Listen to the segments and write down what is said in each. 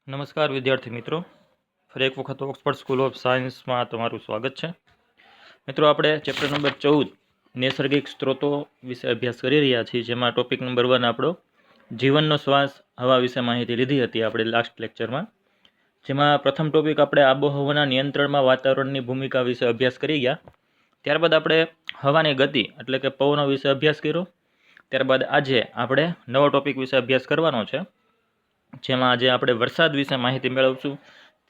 નમસ્કાર વિદ્યાર્થી મિત્રો, ફરી એક વખત ઓક્સફર્ડ સ્કૂલ ઓફ સાયન્સમાં તમારું સ્વાગત છે. મિત્રો, આપણે ચેપ્ટર નંબર 14 નૈસર્ગિક સ્ત્રોતો વિશે અભ્યાસ કરી રહ્યા છીએ, જેમાં ટોપિક નંબર 1 આપણો જીવનનો શ્વાસ હવા વિશે માહિતી લીધી હતી આપણે લાસ્ટ લેક્ચરમાં. જેમાં પ્રથમ ટોપિક આપણે આબોહવાના નિયંત્રણમાં વાતાવરણની ભૂમિકા વિશે અભ્યાસ કરી ગયા. ત્યારબાદ આપણે હવાની ગતિ એટલે કે પવનો વિશે અભ્યાસ કર્યો. ત્યારબાદ આજે આપણે નવો ટોપિક વિશે અભ્યાસ કરવાનો છે, જેમાં આજે આપણે વરસાદ વિશે માહિતી મેળવશું.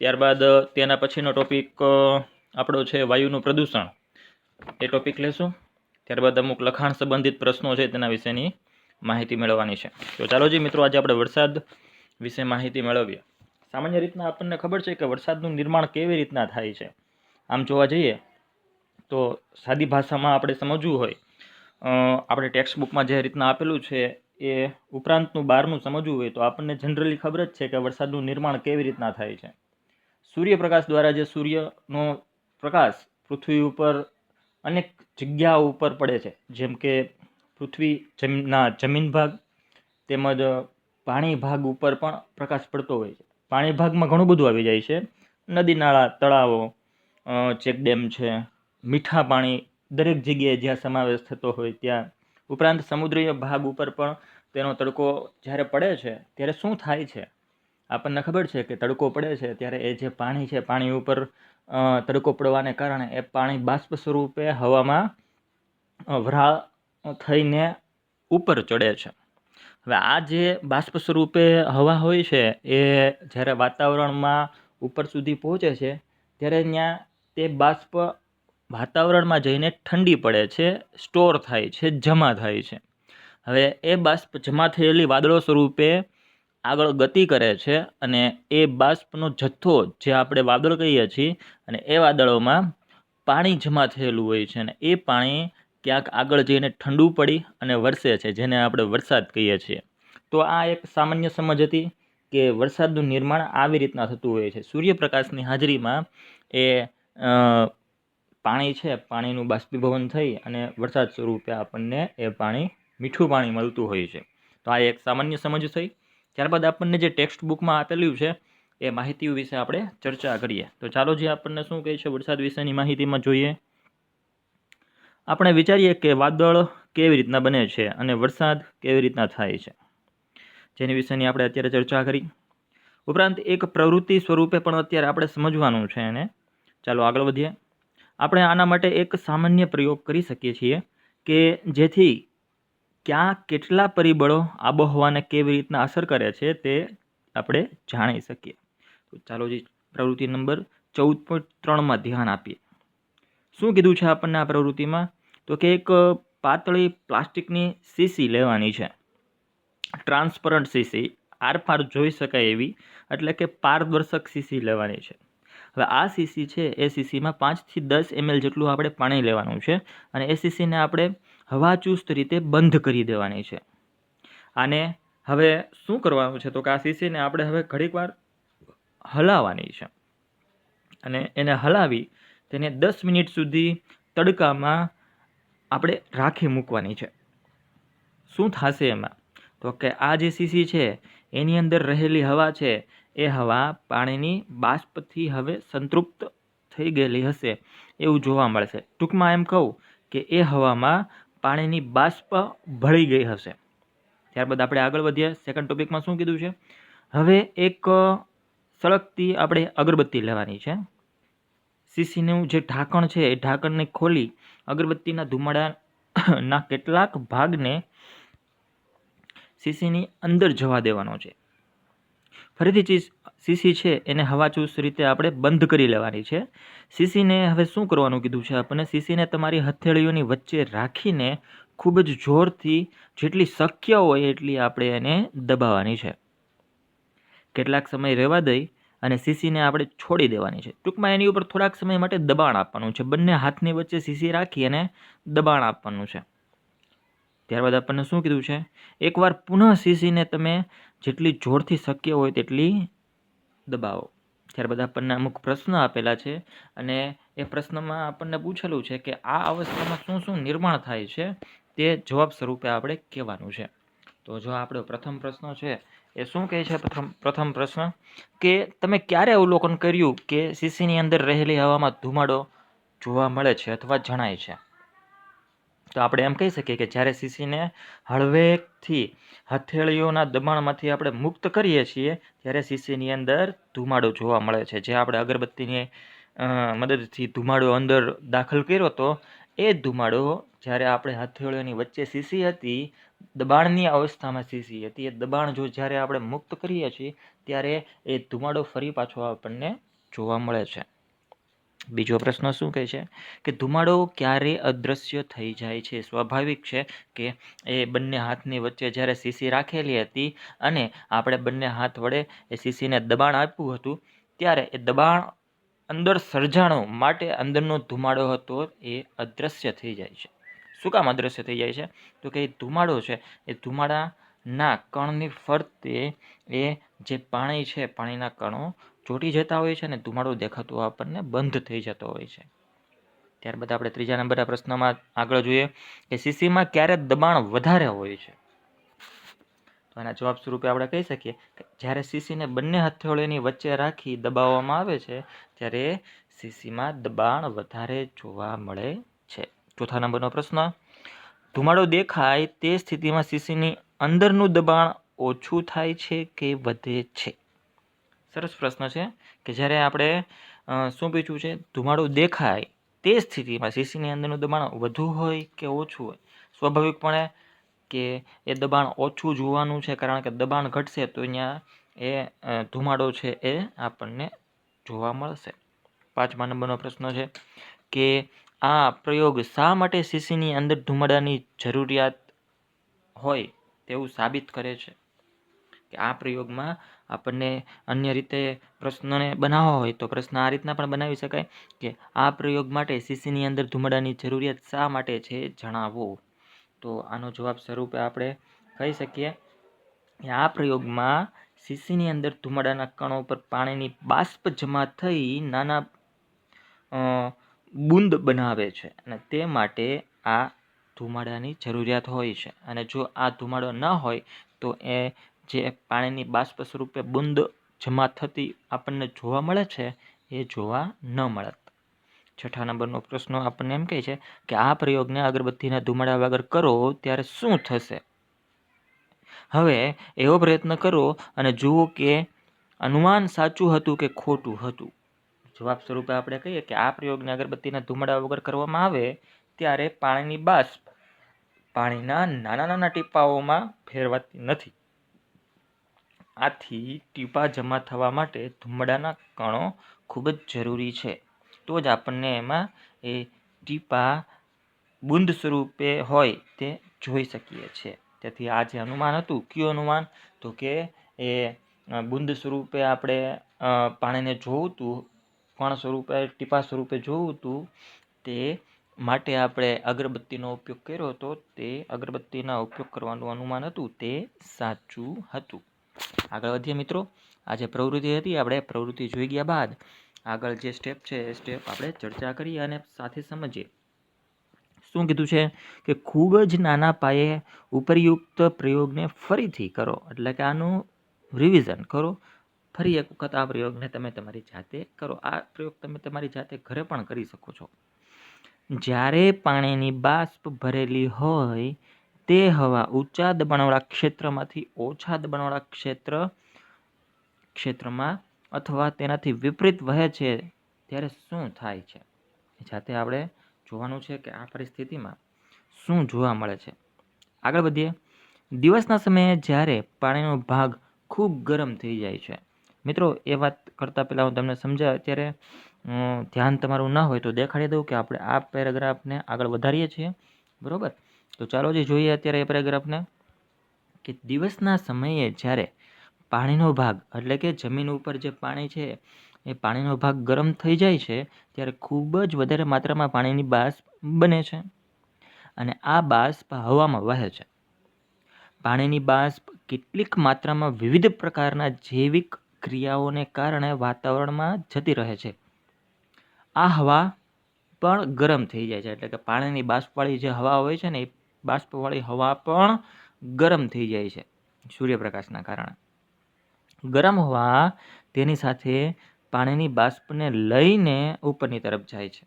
ત્યારબાદ તેના પછીનો ટોપિક આપણો છે વાયુનું પ્રદૂષણ, એ ટોપિક લેશું. ત્યારબાદ અમુક લખાણ સંબંધિત પ્રશ્નો છે તેના વિશેની માહિતી મેળવવાની છે. તો ચાલો જી મિત્રો, આજે આપણે વરસાદ વિશે માહિતી મેળવીએ. સામાન્ય રીતના આપણને ખબર છે કે વરસાદનું નિર્માણ કેવી રીતના થાય છે. આમ જોવા જઈએ તો સાદી ભાષામાં આપણે સમજવું હોય, આપણે ટેક્સ્ટ બુકમાં જે રીતના આપેલું છે એ ઉપરાંતનું બહારનું સમજવું હોય તો આપણને જનરલી ખબર જ છે કે વરસાદનું નિર્માણ કેવી રીતના થાય છે. સૂર્યપ્રકાશ દ્વારા જે સૂર્યનો પ્રકાશ પૃથ્વી ઉપર અનેક જગ્યાઓ ઉપર પડે છે, જેમ કે પૃથ્વીના જમીન ભાગ તેમજ પાણી ભાગ ઉપર પણ પ્રકાશ પડતો હોય છે. પાણી ભાગમાં ઘણું બધું આવી જાય છે, નદી નાળા, તળાવો, ચેકડેમ છે, મીઠા પાણી, દરેક જગ્યાએ જ્યાં સમાવેશ થતો હોય ત્યાં. ઉપરાંત સમુદ્રીય ભાગ ઉપર પણ તેનો તડકો જ્યારે પડે છે ત્યારે શું થાય છે, આપણને ખબર છે કે તડકો પડે છે ત્યારે એ જે પાણી છે, પાણી ઉપર તડકો પડવાને કારણે એ પાણી બાષ્પ સ્વરૂપે હવામાં વરાળ થઈને ઉપર ચડે છે. હવે આ જે બાષ્પ સ્વરૂપે હવા હોય છે એ જ્યારે વાતાવરણમાં ઉપર સુધી પહોંચે છે ત્યારે ત્યાં તે બાષ્પ વાતાવરણમાં જઈને ઠંડી પડે છે, સ્ટોર થાય છે, જમા થાય છે. હવે એ બાષ્પ જમા થયેલી વાદળો સ્વરૂપે આગળ ગતિ કરે છે અને એ બાષ્પનો જથ્થો જે આપણે વાદળ કહીએ છીએ, અને એ વાદળોમાં પાણી જમા થયેલું હોય છે અને એ પાણી ક્યાંક આગળ જઈને ઠંડુ પડી અને વરસે છે, જેને આપણે વરસાદ કહીએ છીએ. તો આ એક સામાન્ય સમજ હતી કે વરસાદનું નિર્માણ આવી રીતના થતું હોય છે. સૂર્યપ્રકાશની હાજરીમાં એ પાણી છે, પાણીનું બાષ્પીભવન થઈ અને વરસાદ સ્વરૂપે આપણને એ પાણી મીઠું પાણી મળતું હોય છે. તો આ એક સામાન્ય સમજ થઈ. ત્યારબાદ આપણને જે ટેક્સ્ટ બુકમાં આપેલું છે એ માહિતી વિશે આપણે ચર્ચા કરીએ. તો ચાલો જે આપણને શું કહે છે વરસાદ વિશેની માહિતીમાં જોઈએ. આપણે વિચારીએ કે વાદળ કેવી રીતના બને છે અને વરસાદ કેવી રીતના થાય છે, જેની વિશેની આપણે અત્યારે ચર્ચા કરી. ઉપરાંત એક પ્રવૃત્તિ સ્વરૂપે પણ અત્યારે આપણે સમજવાનું છે એને. ચાલો આગળ વધીએ. આપણે આના માટે એક સામાન્ય પ્રયોગ કરી શકીએ છીએ કે જેથી ક્યાં કેટલા પરિબળો આબોહવાને કેવી રીતના અસર કરે છે તે આપણે જાણી શકીએ. તો ચાલો જી પ્રવૃત્તિ નંબર 14.3માં ધ્યાન આપીએ. શું કીધું છે આપણને આ પ્રવૃત્તિમાં? તો કે એક પાતળી પ્લાસ્ટિકની શીશી લેવાની છે, ટ્રાન્સપરન્ટ શીશી, આરપાર જોઈ શકાય એવી, એટલે કે પારદર્શક શીશી લેવાની છે. હવે આ શીશી છે એ શીશીમાં 5 થી 10 ml જેટલું આપણે પાણી લેવાનું છે અને એ શીશીને આપણે હવાચુસ્ત રીતે બંધ કરી દેવાની છે. આને હવે શું કરવાનું છે તો કે આ શીશીને આપણે હવે ઘડીક વાર હલાવવાની છે અને એને હલાવી તેને 10 મિનિટ સુધી તડકામાં આપણે રાખી મૂકવાની છે. શું થશે એમાં? તો કે આ જે શીશી છે એની અંદર રહેલી હવા છે એ હવા પાણીની બાષ્પથી હવે સંતૃપ્ત થઈ ગયેલી હશે એવું જોવા મળશે. ટૂંકમાં એમ કહું કે એ હવામાં પાણીની બાષ્પ ભળી ગઈ હશે. ત્યારબાદ આપણે આગળ વધીએ. સેકન્ડ ટોપિકમાં શું કીધું છે? હવે એક સળગતી આપણે અગરબત્તી લેવાની છે. શીશીનું જે ઢાંકણ છે એ ઢાંકણને ખોલી અગરબત્તીના ધુમાડાના કેટલાક ભાગને શીશીની અંદર જવા દેવાનો છે. ફરીથી શીશી છે એને હવાચુસ્ત રીતે આપણે બંધ કરી લેવાની છે. શીશીને હવે શું કરવાનું કીધું છે આપણને? શીશીને તમારી હથેળીઓની વચ્ચે રાખીને ખૂબ જ જોરથી, જેટલી શક્ય હોય એટલી આપણે એને દબાવવાની છે. કેટલાક સમય રહેવા દઈ અને શીશીને આપણે છોડી દેવાની છે. ટૂંકમાં એની ઉપર થોડાક સમય માટે દબાણ આપવાનું છે. બંને હાથની વચ્ચે શીશી રાખી અને દબાણ આપવાનું છે. ત્યારબાદ આપણને શું કીધું છે? એકવાર પુનઃ શીશીને તમે જેટલી જોરથી શક્ય હોય તેટલી દબાવો. ત્યારબાદ આપણને અમુક પ્રશ્ન આપેલા છે અને એ પ્રશ્નમાં આપણને પૂછેલું છે કે આ અવસ્થામાં શું શું નિર્માણ થાય છે તે જવાબ સ્વરૂપે આપણે કહેવાનું છે. તો તો જો આપણો પ્રથમ પ્રશ્ન છે એ શું કહે છે? પ્રથમ પ્રશ્ન કે તમે ક્યારે અવલોકન કર્યું કે શીશીની અંદર રહેલી હવામાં ધુમાડો જોવા મળે છે અથવા જણાય છે? તો આપણે એમ કહી શકીએ કે જ્યારે શીશીને હળવેકથી હથેળીઓના દબાણમાંથી આપણે મુક્ત કરીએ છીએ ત્યારે શીશીની અંદર ધુમાડો જોવા મળે છે. જે આપણે અગરબત્તીની મદદથી ધુમાડો અંદર દાખલ કર્યો હતો, એ ધુમાડો જ્યારે આપણે હથેળીઓની વચ્ચે શીશી હતી, દબાણની અવસ્થામાં શીશી હતી, એ દબાણ જો જ્યારે આપણે મુક્ત કરીએ છીએ ત્યારે એ ધુમાડો ફરી પાછો આપણને જોવા મળે છે. બીજો પ્રશ્ન શું કહે છે કે ધુમાડો ક્યારે અદૃશ્ય થઈ જાય છે? સ્વાભાવિક છે કે એ બંને હાથની વચ્ચે જ્યારે શીશી રાખેલી હતી અને આપણે બંને હાથ વડે એ શીશીને દબાણ આપ્યું હતું, ત્યારે એ દબાણ અંદર સર્જાણું માટે અંદરનો ધુમાડો હતો એ અદૃશ્ય થઈ જાય છે. શું કામ અદૃશ્ય થઈ જાય છે? તો કે એ ધુમાડો છે એ ધુમાડાના કણની ફરતે એ જે પાણી છે, પાણીના કણો ચોંટી જતા હોય છે અને ધુમાડો દેખાતો આપણને બંધ થઈ જતો હોય છે. ત્યારબાદ આપણે ત્રીજા નંબરના પ્રશ્નમાં આગળ જોઈએ કે શીશીમાં ક્યારે દબાણ વધારે હોય છે? તો આના જવાબ સ્વરૂપે આપણે કહી શકીએ કે જ્યારે શીશીને બંને હથેળીની વચ્ચે રાખી દબાવવામાં આવે છે ત્યારે શીશીમાં દબાણ વધારે જોવા મળે છે. ચોથા નંબરનો પ્રશ્ન, ધુમાડો દેખાય તે સ્થિતિમાં શીશીની અંદરનું દબાણ ઓછું થાય છે કે વધે છે? સરસ પ્રશ્ન છે કે જ્યારે આપણે શું પૂછ્યું છે? ધુમાડો દેખાય તે સ્થિતિમાં શીશીની અંદરનું દબાણ વધુ હોય કે ઓછું હોય? સ્વાભાવિકપણે કે એ દબાણ ઓછું જોવાનું છે, કારણ કે દબાણ ઘટશે તો અહીંયા એ ધુમાડો છે એ આપણને જોવા મળશે. પાંચમા નંબરનો પ્રશ્ન છે કે આ પ્રયોગ શા માટે શીશીની અંદર ધુમાડાની જરૂરિયાત હોય તેવું સાબિત કરે છે? કે આ પ્રયોગમાં આપણને અન્ય રીતે પ્રશ્નને બનાવવા હોય તો પ્રશ્ન આ રીતના પણ બનાવી શકાય કે આ પ્રયોગ માટે શીશીની અંદર ધુમાડાની જરૂરિયાત શા માટે છે જણાવો. તો આનો જવાબ સ્વરૂપે આપણે કહી શકીએ કે આ પ્રયોગમાં શીશીની અંદર ધુમાડાના કણો પર પાણીની બાષ્પ જમા થઈ નાના બૂંદ બનાવે છે અને તે માટે આ ધુમાડાની જરૂરિયાત હોય છે. અને જો આ ધુમાડો ન હોય તો એ જે પાણીની બાષ્પ સ્વરૂપે બૂંદ જમા થતી આપણને જોવા મળે છે એ જોવા ન મળત. છઠ્ઠા નંબરનો પ્રશ્ન આપણને એમ કહે છે કે આ પ્રયોગને અગરબત્તીના ધુમાડા વગર કરો ત્યારે શું થશે? હવે એવો પ્રયત્ન કરો અને જુઓ કે અનુમાન સાચું હતું કે ખોટું હતું. જવાબ સ્વરૂપે આપણે કહીએ કે આ પ્રયોગને અગરબત્તીના ધુમાડા વગર કરવામાં આવે ત્યારે પાણીની બાષ્પ પાણીના નાના નાના ટીપાઓમાં ફેરવાતી નથી. આથી ટીપા જમા થવા માટે ધુમાડાના કણો ખૂબ જ જરૂરી છે. તો જ આપણને એમાં એ ટીપા બુંદ સ્વરૂપે હોય તે જોઈ શકીએ છીએ. તેથી આ જે અનુમાન હતું, કયું અનુમાન? તો કે એ બુંદ સ્વરૂપે આપણે પાણીને જોવું હતું, કણ સ્વરૂપે ટીપા સ્વરૂપે જોવું હતું, તે માટે આપણે અગરબત્તીનો ઉપયોગ કર્યો હતો. તે અગરબત્તીના ઉપયોગ કરવાનું અનુમાન હતું તે સાચું હતું. આગળ વધીએ મિત્રો. આ જે પ્રવૃત્તિ હતી, આપણે પ્રવૃત્તિ જોઈ ગયા બાદ આગળ જે સ્ટેપ છે એ સ્ટેપ આપણે ચર્ચા કરીએ અને સાથે સમજીએ. શું કીધું છે કે ખૂબ જ નાના પાયે ઉપરયુક્ત પ્રયોગને ફરીથી કરો, એટલે કે આનું રિવિઝન કરો. ફરી એક વખત આ પ્રયોગને તમે તમારી જાતે કરો. આ પ્રયોગ તમે તમારી જાતે ઘરે પણ કરી શકો છો. જ્યારે પાણીની બાષ્પ ભરેલી હોય તે હવા ઊંચા દબાણવાળા ક્ષેત્રમાંથી ઓછા દબાણવાળા ક્ષેત્રમાં અથવા તેનાથી વિપરીત વહે છે ત્યારે શું થાય છે? જાતે આપણે જોવાનું છે કે આ પરિસ્થિતિમાં શું જોવા મળે છે. આગળ વધીએ. દિવસના સમયે જ્યારે પાણીનો ભાગ ખૂબ ગરમ થઈ જાય છે. મિત્રો, એ વાત કરતાં પહેલાં હું તમને સમજાવ, અત્યારે ધ્યાન તમારું ના હોય તો દેખાડી દઉં કે આપણે આ પેરેગ્રાફને આગળ વધારીએ છીએ. બરાબર? તો ચાલો જે જોઈએ અત્યારે એ પેરેગ્રાફને કે દિવસના સમયે જ્યારે પાણીનો ભાગ, એટલે કે જમીન ઉપર જે પાણી છે એ પાણીનો ભાગ ગરમ થઈ જાય છે ત્યારે ખૂબ જ વધારે માત્રામાં પાણીની બાષ્પ બને છે અને આ બાષ્પ હવામાં વહે છે. પાણીની બાષ્પ કેટલીક માત્રામાં વિવિધ પ્રકારના જૈવિક ક્રિયાઓને કારણે વાતાવરણમાં જતી રહે છે. આ હવા પણ ગરમ થઈ જાય છે, એટલે કે પાણીની બાષ્પવાળી જે હવા હોય છે ને એ બાષ્પવાળી હવા પણ ગરમ થઈ જાય છે સૂર્યપ્રકાશના કારણે. ગરમ હવા તેની સાથે પાણીની બાષ્પને લઈને ઉપરની તરફ જાય છે,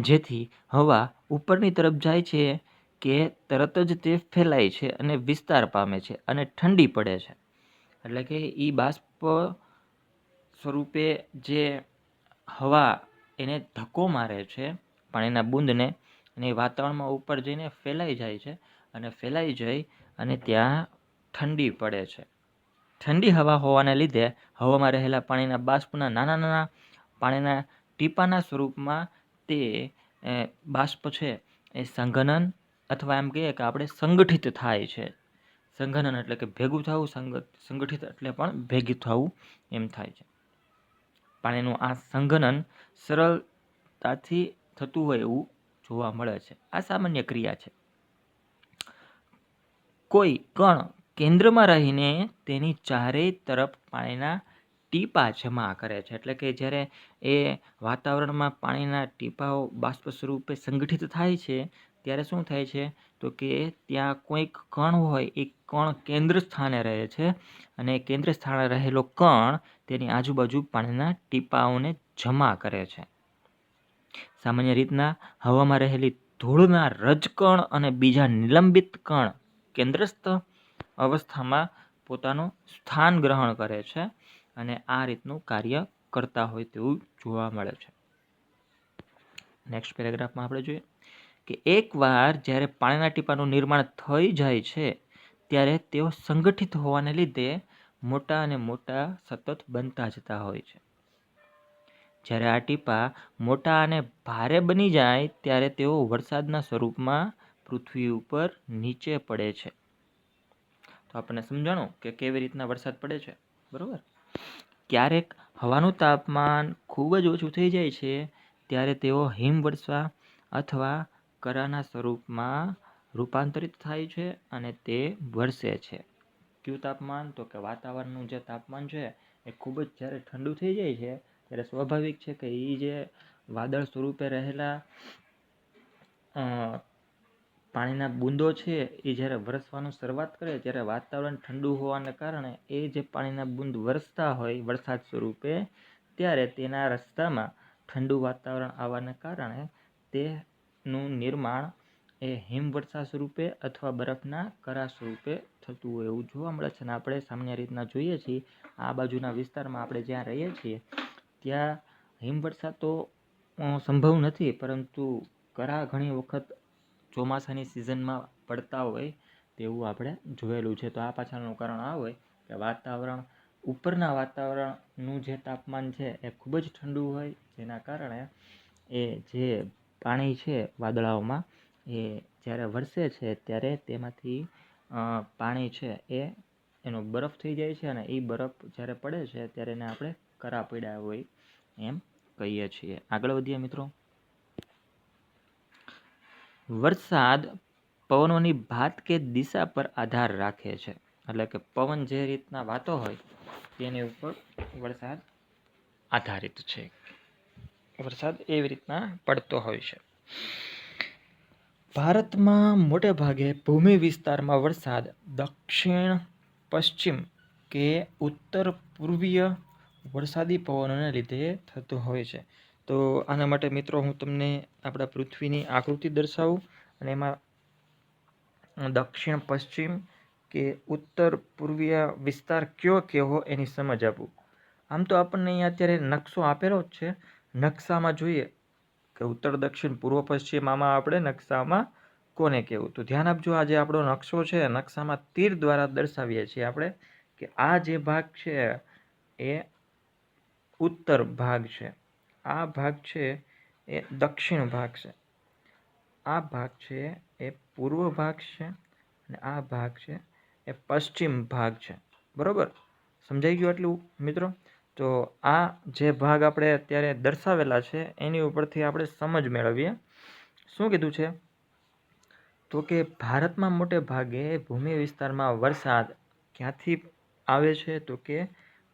જેથી હવા ઉપરની તરફ જાય છે કે તરત જ તે ફેલાય છે અને વિસ્તાર પામે છે અને ઠંડી પડે છે. એટલે કે એ બાષ્પ સ્વરૂપે જે હવા એને ધક્કો મારે છે પાણીના બૂંદને, અને વાતાવરણમાં ઉપર જઈને ફેલાઈ જાય છે અને ફેલાઈ જઈ અને ત્યાં ઠંડી પડે છે. ઠંડી હવા હોવાને લીધે હવામાં રહેલા પાણીના બાષ્પના નાના નાના પાણીના ટીપાના સ્વરૂપમાં તે બાષ્પ છે એ સંઘનન અથવા એમ કહીએ કે આપણે સંગઠિત થાય છે. સંઘનન એટલે કે ભેગું થવું, સંગઠિત એટલે પણ ભેગું થવું એમ થાય છે. પાણીનું આ સંઘનન સરળતાથી થતું હોય એવું જોવા મળે છે. આ સામાન્ય ક્રિયા છે. કોઈ કણ કેન્દ્રમાં રહીને તેની ચારેય તરફ પાણીના ટીપા જમા કરે છે. એટલે કે જ્યારે એ વાતાવરણમાં પાણીના ટીપાઓ બાષ્પ સ્વરૂપે સંગઠિત થાય છે ત્યારે શું થાય છે તો કે ત્યાં કોઈક કણ હોય એ કણ કેન્દ્ર સ્થાને રહે છે અને કેન્દ્ર સ્થાને રહેલો કણ તેની આજુબાજુ પાણીના ટીપાઓને જમા કરે છે. સામાન્ય રીતના હવામાં રહેલી ધૂળના રજકણ અને બીજા નિલંબિત કણ કેન્દ્રસ્થ અવસ્થામાં પોતાનું સ્થાન ગ્રહણ કરે છે અને આ રીતનું કાર્ય કરતા હોય તેવું જોવા મળે છે. નેક્સ્ટ પેરેગ્રાફમાં આપણે જોઈએ કે એકવાર જ્યારે પાણીના ટીપાનું નિર્માણ થઈ જાય છે ત્યારે તેઓ સંગઠિત હોવાને લીધે મોટા અને મોટા સતત બનતા જતા હોય છે. જ્યારે આ ટીપા મોટા અને ભારે બની જાય ત્યારે તેઓ વરસાદના સ્વરૂપમાં પૃથ્વી ઉપર નીચે પડે છે. તો આપણને સમજાણું કે કેવી રીતના વરસાદ પડે છે, બરોબર. ક્યારેક હવાનું તાપમાન ખૂબ જ ઓછું થઈ જાય છે ત્યારે તેઓ હિમવર્ષા અથવા કરાના સ્વરૂપમાં રૂપાંતરિત થાય છે અને તે વરસે છે. કયું તાપમાન? તો કે વાતાવરણનું જે તાપમાન છે એ ખૂબ જ જ્યારે ઠંડુ થઈ જાય છે ત્યારે સ્વાભાવિક છે કે એ જે વાદળ સ્વરૂપે રહેલા પાણીના બૂંદો છે એ જ્યારે વરસવાનું શરૂઆત કરે ત્યારે વાતાવરણ ઠંડુ હોવાને કારણે એ જે પાણીના બૂંદ વરસતા હોય વરસાદ સ્વરૂપે ત્યારે તેના રસ્તામાં ઠંડુ વાતાવરણ આવવાને કારણે તેનું નિર્માણ એ હિમવર્ષા સ્વરૂપે અથવા બરફના કરા સ્વરૂપે થતું હોય એવું જોવા મળે છે. અને આપણે સામાન્ય રીતના જોઈએ છીએ આ બાજુના વિસ્તારમાં આપણે જ્યાં રહીએ છીએ ત્યાં હિમવર્ષા તો સંભવ નથી, પરંતુ કરા ઘણી વખત ચોમાસાની સિઝનમાં પડતા હોય તેવું આપણે જોયેલું છે. તો આ પાછળનું કારણ આ હોય કે વાતાવરણ ઉપરના વાતાવરણનું જે તાપમાન છે એ ખૂબ જ ઠંડુ હોય, જેના કારણે એ જે પાણી છે વાદળાઓમાં એ જ્યારે વરસે છે ત્યારે તેમાંથી પાણી છે એનો બરફ થઈ જાય છે અને એ બરફ જ્યારે પડે છે ત્યારે એને આપણે કરા પડ્યા હોય એમ કહીએ છીએ. આગળ વધીએ મિત્રો. વરસાદ પવનોની ભાત કે દિશા પર આધાર રાખે છે. એટલે કે પવન જે રીતના વાતો હોય તેની ઉપર વરસાદ આધારિત છે. વરસાદ એવી રીતના પડતો હોય છે. ભારતમાં મોટે ભાગે ભૂમિ વિસ્તારમાં વરસાદ દક્ષિણ પશ્ચિમ કે ઉત્તર પૂર્વીય વરસાદી પવનોને લીધે થતો હોય છે. તો આના માટે મિત્રો હું તમને આપણા પૃથ્વીની આકૃતિ દર્શાવું અને એમાં દક્ષિણ પશ્ચિમ કે ઉત્તર પૂર્વીય વિસ્તાર કયો કેવો એની સમજ આપું. આમ તો આપણને અહીંયા અત્યારે નકશો આપેલો જ છે. નકશામાં જોઈએ કે ઉત્તર દક્ષિણ પૂર્વ પશ્ચિમ આમાં આપણે નકશામાં કોને કહેવું. તો ધ્યાન આપજો, આ જે આપણો નકશો છે નકશામાં તીર દ્વારા દર્શાવીએ છીએ આપણે કે આ જે ભાગ છે એ ઉત્તર ભાગ છે, આ ભાગ છે એ દક્ષિણ ભાગ છે, આ ભાગ છે એ પૂર્વ ભાગ છે અને આ ભાગ છે એ પશ્ચિમ ભાગ છે. બરોબર, સમજાઈ ગયું એટલું મિત્રો? તો આ જે ભાગ આપણે અત્યારે દર્શાવેલા છે એની ઉપરથી આપણે સમજ મેળવીએ. શું કીધું છે? તો કે ભારતમાં મોટે ભાગે ભૂમિ વિસ્તારમાં વરસાદ ક્યાંથી આવે છે? તો કે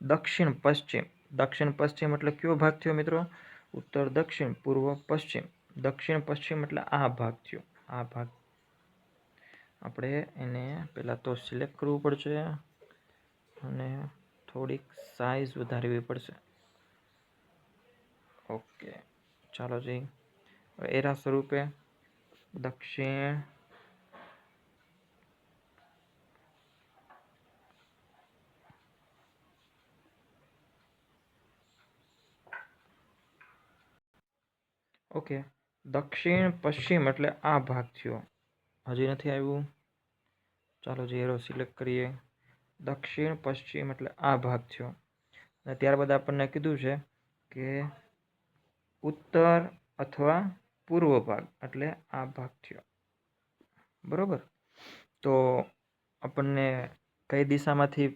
દક્ષિણ પશ્ચિમ. દક્ષિણ પશ્ચિમ એટલે કયો ભાગ થયો મિત્રો? ઉત્તર દક્ષિણ પૂર્વ પશ્ચિમ. દક્ષિણ પશ્ચિમ એટલે આ ભાગ થયો, આ ભાગ. આપણે એને પહેલાં તો સિલેક્ટ કરવું પડશે અને થોડીક સાઇઝ વધારવી પડશે. ઓકે, ચાલો જી. એરા સ્વરૂપે દક્ષિણ ઓકે, દક્ષિણ પશ્ચિમ એટલે આ ભાગ થયો. હજી નથી આવ્યું. ચાલો જે એરો સિલેક્ટ કરીએ. દક્ષિણ પશ્ચિમ એટલે આ ભાગ થયો. અને ત્યારબાદ આપણને કીધું છે કે ઉત્તર અથવા પૂર્વ ભાગ એટલે આ ભાગ થયો. બરોબર. તો આપણને કઈ દિશામાંથી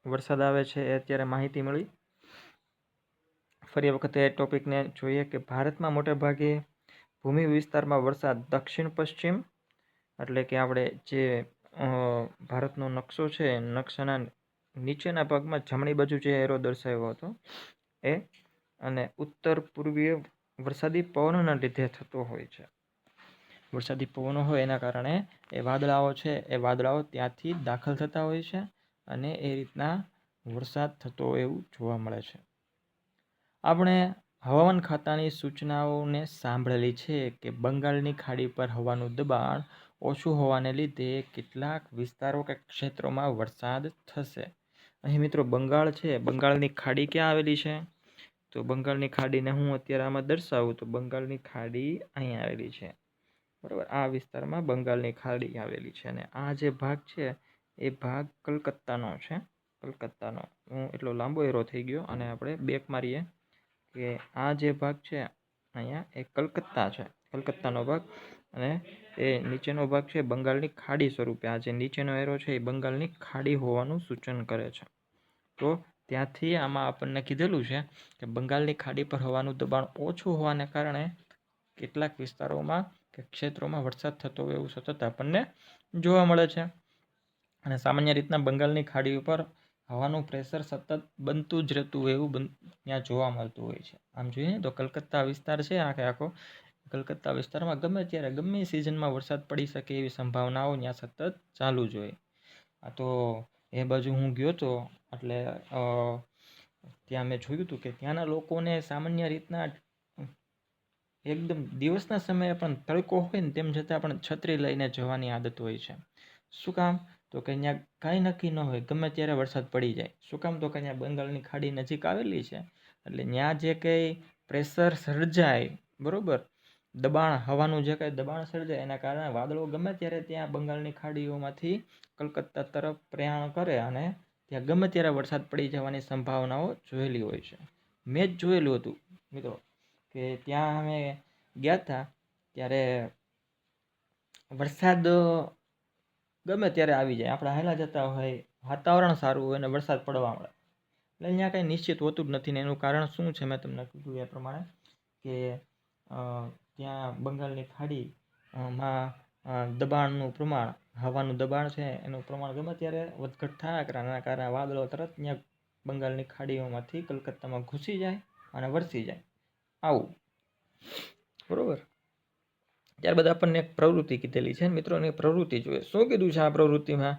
વરસાદ આવે છે એ અત્યારે માહિતી મળી. ફરી વખતે ટોપિકને જોઈએ કે ભારતમાં મોટે ભાગે ભૂમિ વિસ્તારમાં વરસાદ દક્ષિણ પશ્ચિમ એટલે કે આપણે જે ભારતનો નકશો છે, નકશાના નીચેના ભાગમાં જમણી બાજુ જે એરો દર્શાવ્યો હતો એ અને ઉત્તર પૂર્વીય વરસાદી પવનોના લીધે થતો હોય છે. વરસાદી પવનો હોય એના કારણે એ વાદળાઓ છે, એ વાદળાઓ ત્યાંથી દાખલ થતા હોય છે અને એ રીતના વરસાદ થતો એવું જોવા મળે છે. આપણે હવામાન ખાતાની સૂચનાઓને સાંભળેલી છે કે બંગાળની ખાડી પર હવાનું દબાણ ઓછું હોવાને લીધે કેટલાક વિસ્તારો કે ક્ષેત્રોમાં વરસાદ થશે. અહીં મિત્રો બંગાળ છે, બંગાળની ખાડી ક્યાં આવેલી છે? તો બંગાળની ખાડીને હું અત્યારે આમાં દર્શાવું તો બંગાળની ખાડી અહીં આવેલી છે. બરાબર, આ વિસ્તારમાં બંગાળની ખાડી આવેલી છે અને આ જે ભાગ છે એ ભાગ કલકત્તાનો છે. કલકત્તાનો હું એટલો લાંબો એરો થઈ ગયો અને આપણે બેક મારીએ કે આ જે ભાગ છે અહીંયા એ કલકત્તા છે, કલકત્તાનો ભાગ. અને એ નીચેનો ભાગ છે બંગાળની ખાડી સ્વરૂપે. આ જે નીચેનો એરો છે એ બંગાળની ખાડી હોવાનું સૂચન કરે છે. તો ત્યાંથી આમાં આપણને કીધેલું છે કે બંગાળની ખાડી પર હવાનું દબાણ ઓછું હોવાને કારણે કેટલાક વિસ્તારોમાં કે ક્ષેત્રોમાં વરસાદ થતો હોય એવું સતત આપણને જોવા મળે છે. અને સામાન્ય રીતના બંગાળની ખાડી ઉપર હવાનું પ્રેશર સતત બનતું જ રહેતું હોય એવું ત્યાં જોવા મળતું હોય છે. આમ જોઈએ તો કલકત્તા વિસ્તાર છે આખો કલકત્તા વિસ્તારમાં ગમે ત્યારે ગમે સિઝનમાં વરસાદ પડી શકે એવી સંભાવનાઓ ત્યાં સતત ચાલુ જ હોય. આ તો એ બાજુ હું ગયો હતો એટલે ત્યાં મેં જોયું હતું કે ત્યાંના લોકોને સામાન્ય રીતના એકદમ દિવસના સમયે પણ તડકો હોય ને તેમ છતાં પણ છત્રી લઈને જવાની આદત હોય છે. શું કામ? તો કે અહીંયા કાંઈ નક્કી ન હોય, ગમે ત્યારે વરસાદ પડી જાય. શું કામ? તો કે અહીંયા બંગાળની ખાડી નજીક આવેલી છે એટલે ત્યાં જે કંઈ પ્રેશર સર્જાય, બરાબર, દબાણ, હવાનું જે કંઈ દબાણ સર્જાય એના કારણે વાદળો ગમે ત્યારે ત્યાં બંગાળની ખાડીઓમાંથી કલકત્તા તરફ પ્રયાણ કરે અને ત્યાં ગમે ત્યારે વરસાદ પડી જવાની સંભાવનાઓ જોયેલી હોય છે. મેં જ જોયેલું હતું મિત્રો કે ત્યાં અમે ગયા હતા ત્યારે વરસાદ ગમે ત્યારે આવી જાય. આપણે હાલ્યા જતા હોય, વાતાવરણ સારું હોય અને વરસાદ પડવા મળે એટલે અહીંયા કંઈ નિશ્ચિત હોતું જ નથી. ને એનું કારણ શું છે મેં તમને કીધું એ પ્રમાણે કે ત્યાં બંગાળની ખાડીમાં દબાણનું પ્રમાણ, હવાનું દબાણ છે એનું પ્રમાણ ગમે ત્યારે વધઘટ થયા કરે. એના કારણે વાદળો તરત ત્યાં બંગાળની ખાડીઓમાંથી કલકત્તામાં ઘૂસી જાય અને વરસી જાય. આવું, બરાબર. ત્યારબાદ આપણને એક પ્રવૃત્તિ કીધેલી છે મિત્રોની પ્રવૃત્તિ જોઈએ. શું કીધું છે આ પ્રવૃત્તિમાં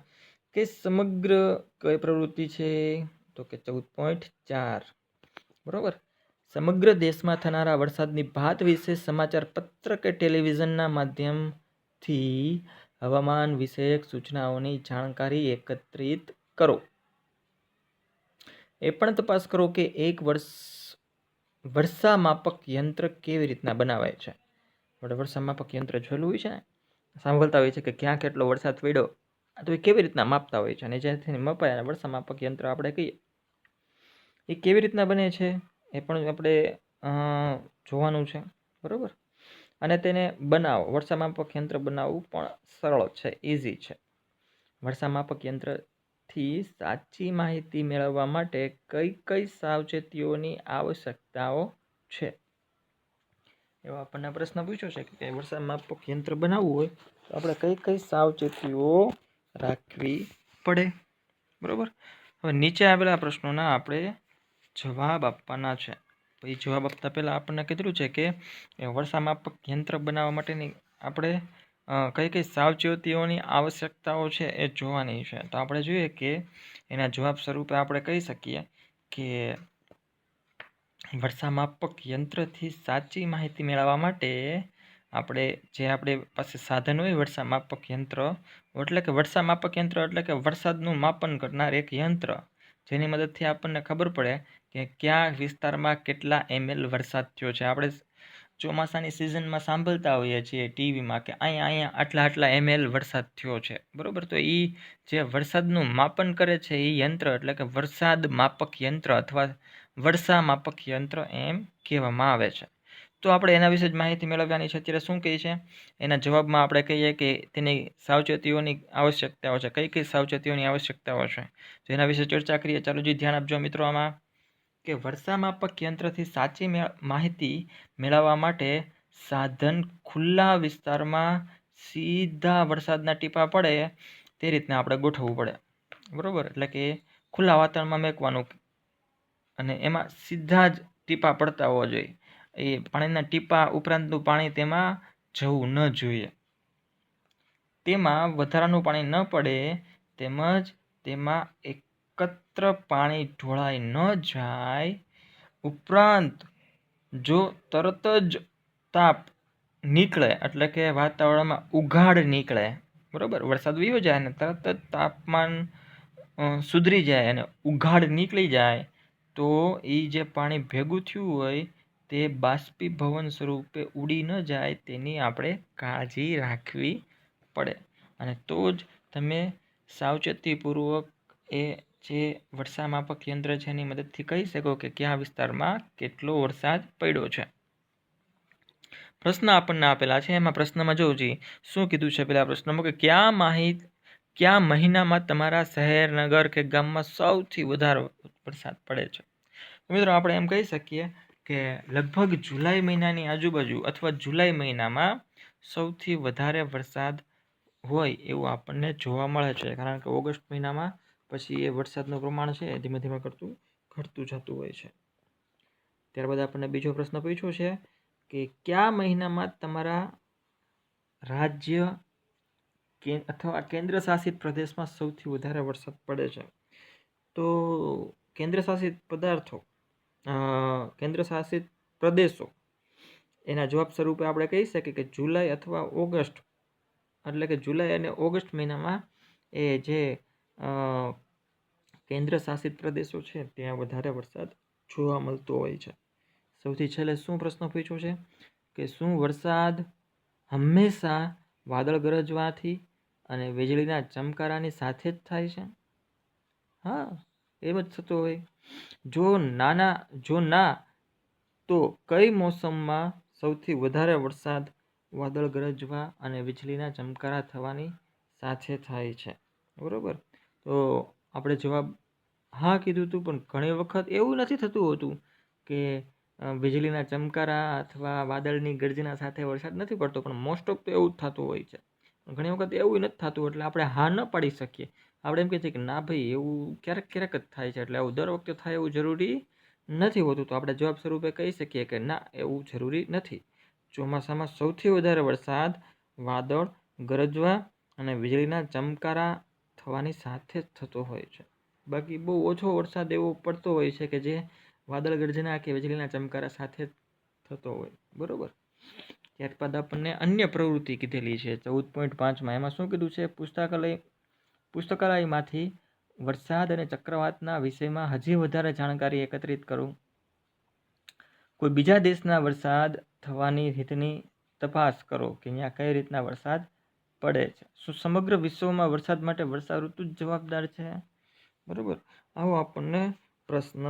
કે સમગ્ર કઈ પ્રવૃત્તિ છે તો કે 14.4, બરાબર. સમગ્ર દેશમાં થનારા વરસાદની ભાત વિશે સમાચાર પત્ર કે ટેલિવિઝનના માધ્યમથી હવામાન વિષયક સૂચનાઓની જાણકારી એકત્રિત કરો. એ પણ તપાસ કરો કે એક વર્ષા માપક યંત્ર કેવી રીતના બનાવાય છે. આપણે વર્ષા માપક યંત્ર જોયેલું હોય છે ને, સાંભળતા હોય છે કે ક્યાં કેટલો વરસાદ પડ્યો, તો એ કેવી રીતના માપતા હોય છે અને જ્યાંથી મપાય અને વર્ષા માપક યંત્ર આપણે કહીએ એ કેવી રીતના બને છે એ પણ આપણે જોવાનું છે, બરાબર. અને તેને બનાવો, વર્ષા માપક યંત્ર બનાવવું પણ સરળ છે, ઇઝી છે. વર્ષા માપક યંત્રથી સાચી માહિતી મેળવવા માટે કઈ કઈ સાવચેતીઓની આવશ્યકતાઓ છે એવા આપણને પ્રશ્ન પૂછ્યો છે કે વર્ષા માપક યંત્ર બનાવવું હોય તો આપણે કઈ કઈ સાવચેતીઓ રાખવી પડે, બરાબર. હવે નીચે આવેલા પ્રશ્નોના આપણે જવાબ આપવાના છે. તો એ જવાબ આપતા પહેલાં આપણને કીધું છે કે વર્ષા માપક યંત્ર બનાવવા માટેની આપણે કઈ કઈ સાવચેતીઓની આવશ્યકતાઓ છે એ જોવાની છે. તો આપણે જોઈએ કે એના જવાબ સ્વરૂપે આપણે કહી શકીએ કે વર્ષામાપક યંત્રથી સાચી માહિતી મેળવવા માટે આપણે પાસે સાધન હોય વર્ષામાપક યંત્ર એટલે કે વર્ષામાપક યંત્ર એટલે કે વરસાદનું માપન કરનાર એક યંત્ર, જેની મદદથી આપણને ખબર પડે કે કયા વિસ્તારમાં કેટલા ml વરસાદ થયો છે. આપણે ચોમાસાની સિઝનમાં સાંભળતા હોઈએ છીએ ટીવીમાં કે અહીંયા આટલા ml વરસાદ થયો છે, બરોબર. તો એ જે વરસાદનું માપન કરે છે એ યંત્ર એટલે કે વરસાદ માપક યંત્ર અથવા વર્ષા માપક યંત્ર એમ કહેવામાં આવે છે. તો આપણે એના વિશે જ માહિતી મેળવવાની છે. અત્યારે શું કહે છે એના જવાબમાં આપણે કહીએ કે તેની સાવચેતીઓની આવશ્યકતાઓ છે. કઈ કઈ સાવચેતીઓની આવશ્યકતાઓ છે તો એના વિશે ચર્ચા કરીએ. ચાલો જી ધ્યાન આપજો મિત્રો આમાં કે વર્ષામાપક યંત્રથી સાચી માહિતી મેળવવા માટે સાધન ખુલ્લા વિસ્તારમાં સીધા વરસાદના ટીપા પડે તે રીતના આપણે ગોઠવવું પડે, બરોબર. એટલે કે ખુલ્લા વાતાવરણમાં મેકવાનું અને એમાં સીધા જ ટીપા પડતા હોવા જોઈએ. એ પાણીના ટીપા ઉપરાંતનું પાણી તેમાં જવું ન જોઈએ. તેમાં વધારાનું પાણી ન પડે તેમજ તેમાં એકત્ર પાણી ઢોળાઈ ન જાય. ઉપરાંત જો તરત જ તાપ નીકળે એટલે કે વાતાવરણમાં ઉઘાડ નીકળે, બરોબર, વરસાદ વયો જાય ને તરત જ તાપમાન સુધરી જાય અને ઉઘાડ નીકળી જાય તો એ જે પાણી ભેગું થયું હોય તે બાષ્પીભવન સ્વરૂપે ઉડી ન જાય તેની આપણે કાળજી રાખવી પડે. અને તો જ તમે સાવચેતીપૂર્વક એ જે વર્ષામાપક યંત્ર છે એની મદદથી કહી શકો કે કયા વિસ્તારમાં કેટલો વરસાદ પડ્યો છે. પ્રશ્ન આપણને આપેલા છે, એમાં પ્રશ્નમાં જોવું જોઈએ શું કીધું છે. પેલા પ્રશ્નમાં કે કયા મહિનામાં તમારા શહેર, નગર કે ગામમાં સૌથી વધારે વરસાદ પડે છે. મિત્રો આપણે એમ કહી શકીએ કે લગભગ જુલાઈ મહિનાની આજુબાજુ અથવા જુલાઈ મહિનામાં સૌથી વધારે વરસાદ હોય એવું આપણને જોવા મળે છે. કારણ કે ઓગસ્ટ મહિનામાં પછી એ વરસાદનું પ્રમાણ છે ધીમે ધીમે ઘટતું જતું હોય છે. ત્યારબાદ આપણને બીજો પ્રશ્ન પૂછ્યો છે કે કયા મહિનામાં તમારા રાજ્ય અથવા કેન્દ્ર શાસિત પ્રદેશમાં સૌથી વધારે વરસાદ પડે છે. તો કેન્દ્ર શાસિત પ્રદેશો એના જવાબ સ્વરૂપે આપણે કહી શકીએ કે જુલાઈ અથવા ઓગસ્ટ, એટલે કે જુલાઈ અને ઓગસ્ટ મહિનામાં એ જે કેન્દ્ર શાસિત પ્રદેશો છે ત્યાં વધારે વરસાદ જોવા મળતો હોય છે. સૌથી છેલ્લે શું પ્રશ્ન પૂછ્યો છે કે શું વરસાદ હંમેશા વાદળ ગરજવાથી અને વીજળીના ચમકારાની સાથે જ થાય છે? હા, એમ જ થતું હોય. જો ના તો કઈ મોસમમાં સૌથી વધારે વરસાદ વાદળ ગરજવા અને વીજળીના ચમકારા થવાની સાથે થાય છે, બરોબર. તો આપણે જવાબ હા કીધું હતું, પણ ઘણી વખત એવું નથી થતું હોતું કે વીજળીના ચમકારા અથવા વાદળની ગર્જના સાથે વરસાદ નથી પડતો, પણ મોસ્ટ ઓફ તો એવું જ થતું હોય છે. ઘણી વખત એવું નથી થતું એટલે આપણે હા ન પાડી શકીએ. આપણે એમ કહીએ છીએ કે ના ભાઈ એવું ક્યારેક જ થાય છે, એટલે આવું દર વખતે થાય એવું જરૂરી નથી હોતું. તો આપણે જવાબ સ્વરૂપે કહી શકીએ કે ના, એવું જરૂરી નથી. ચોમાસામાં સૌથી વધારે વરસાદ વાદળ ગરજવા અને વીજળીના ચમકારા થવાની સાથે જ થતો હોય છે. બાકી બહુ ઓછો વરસાદ એવો પડતો હોય છે કે જે વાદળ ગર્જના કે વીજળીના ચમકારા સાથે થતો હોય, બરોબર. ત્યારબાદ આપણને અન્ય પ્રવૃત્તિ કીધેલી છે 14.5માં. એમાં શું કીધું છે? પુસ્તકાલયમાંથી વરસાદ અને ચક્રવાતના વિષયમાં હજી વધારે જાણકારી એકત્રિત કરો. કોઈ બીજા દેશના વરસાદ થવાની રીતની તપાસ કરો કે ત્યાં કઈ રીતના વરસાદ પડે છે. શું સમગ્ર વિશ્વમાં વરસાદ માટે વર્ષા ઋતુ જ જવાબદાર છે? બરોબર. આવો આપણને પ્રશ્ન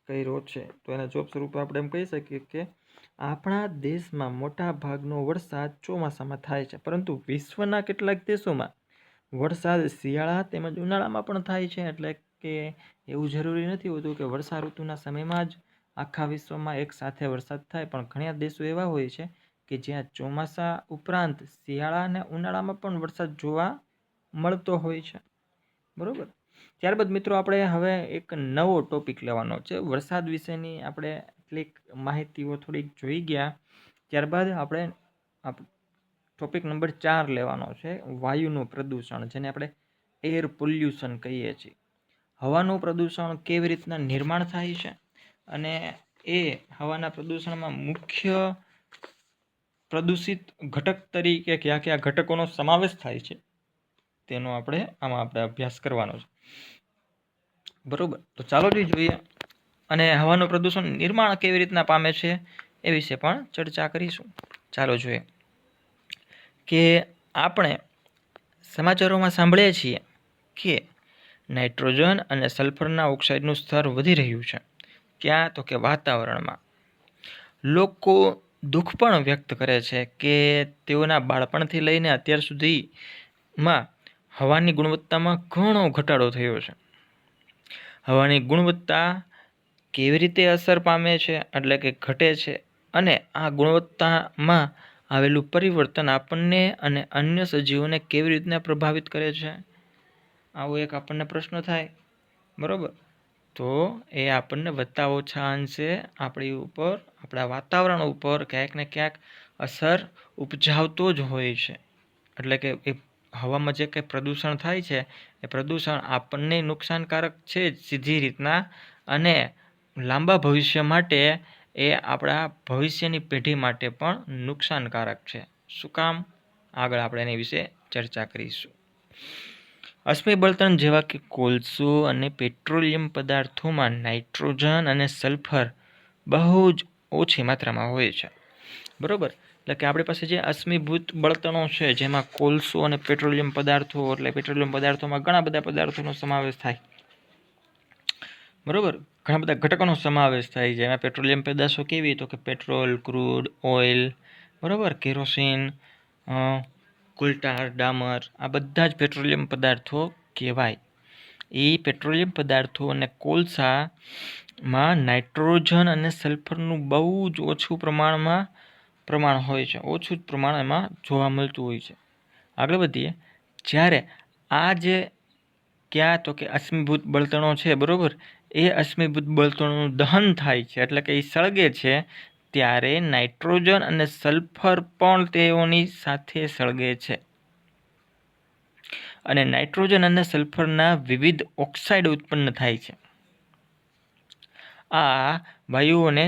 કર્યો છે. તો એના જવાબ સ્વરૂપે આપણે એમ કહી શકીએ કે આપણા દેશમાં મોટા ભાગનો વરસાદ ચોમાસામાં થાય છે, પરંતુ વિશ્વના કેટલાક દેશોમાં વરસાદ શિયાળા તેમજ ઉનાળામાં પણ થાય છે. એટલે કે એવું જરૂરી નથી હોતું કે વર્ષા ઋતુના સમયમાં જ આખા વિશ્વમાં એક સાથે વરસાદ થાય, પણ ઘણા દેશો એવા હોય છે કે જ્યાં ચોમાસા ઉપરાંત શિયાળા અને ઉનાળામાં પણ વરસાદ જોવા મળતો હોય છે, બરોબર. ત્યારબાદ મિત્રો આપણે હવે એક નવો ટોપિક લેવાનો છે. વરસાદ વિશેની આપણે કેટલીક માહિતીઓ થોડીક જોઈ ગયા, ત્યારબાદ આપણે ટોપિક નંબર 4 લેવાનો છે, વાયુનું પ્રદૂષણ, જેને આપણે એર પોલ્યુશન કહીએ છીએ. હવાનું પ્રદૂષણ કેવી રીતના નિર્માણ થાય છે અને એ હવાના પ્રદૂષણમાં મુખ્ય પ્રદૂષિત ઘટક તરીકે કયા કયા ઘટકોનો સમાવેશ થાય છે તેનો આપણે અભ્યાસ કરવાનો છે. બરોબર, તો ચાલો જોઈએ. અને હવાનું પ્રદૂષણ નિર્માણ કેવી રીતના પામે છે એ વિશે પણ ચર્ચા કરીશું. ચાલો જોઈએ કે આપણે સમાચારોમાં સાંભળીએ છીએ કે નાઇટ્રોજન અને સલ્ફરના ઓક્સાઇડનું સ્તર વધી રહ્યું છે. ક્યાં? તો કે વાતાવરણમાં. લોકો દુઃખ પણ વ્યક્ત કરે છે કે તેઓના બાળપણથી લઈને અત્યાર સુધીમાં હવાની ગુણવત્તામાં ઘણો ઘટાડો થયો છે. હવાની ગુણવત્તા કેવી રીતે અસર પામે છે એટલે કે ઘટે છે, અને આ ગુણવત્તામાં આવેલું પરિવર્તન આપણને અને અન્ય સજીવોને કેવી રીતના પ્રભાવિત કરે છે, આવો એક આપણને પ્રશ્ન થાય. બરોબર, તો એ આપણને વધતા ઓછા અંશે આપણી ઉપર, આપણા વાતાવરણ ઉપર ક્યાંક ને ક્યાંક અસર ઉપજાવતો જ હોય છે. એટલે કે એ હવામાં જે કંઈ પ્રદૂષણ થાય છે એ પ્રદૂષણ આપણને નુકસાનકારક છે જ સીધી રીતના, અને લાંબા ભવિષ્ય માટે એ આપણા ભવિષ્યની પેઢી માટે પણ નુકસાનકારક છે. શું કામ? આગળ આપણે એની વિશે ચર્ચા કરીશું. અશ્મિ બળતણ જેવા કે કોલસો અને પેટ્રોલિયમ પદાર્થોમાં નાઇટ્રોજન અને સલ્ફર બહુ જ ઓછી માત્રામાં હોય છે. બરોબર, એટલે કે આપણી પાસે જે અશ્મિભૂત બળતણો છે જેમાં કોલસો અને પેટ્રોલિયમ પદાર્થો, એટલે પેટ્રોલિયમ પદાર્થોમાં ઘણા બધા પદાર્થોનો સમાવેશ થાય. બરોબર, ઘણા બધા ઘટકોનો સમાવેશ થાય છે. એમાં પેટ્રોલિયમ પેદાશો કેવી? તો કે પેટ્રોલ, ક્રૂડ ઓઇલ, બરોબર, કેરોસીન, કોલટાર, ડામર, આ બધા જ પેટ્રોલિયમ પદાર્થો કહેવાય. એ પેટ્રોલિયમ પદાર્થો અને કોલસામાં નાઇટ્રોજન અને સલ્ફરનું બહુ જ ઓછું પ્રમાણ હોય છે. ઓછું જ પ્રમાણ એમાં જોવા મળતું હોય છે. આગળ વધીએ. જ્યારે આ જે ક્યાં? તો કે અશ્મિભૂત બળતણો છે, બરોબર, એ અશ્મિભૂત બળતણોનું દહન થાય છે, એટલે કે એ સળગે છે, ત્યારે નાઇટ્રોજન અને સલ્ફર પણ તેઓની સાથે સળગે છે. અને નાઇટ્રોજન અને સલ્ફરના વિવિધ ઓક્સાઇડ ઉત્પન્ન થાય છે. આ વાયુઓને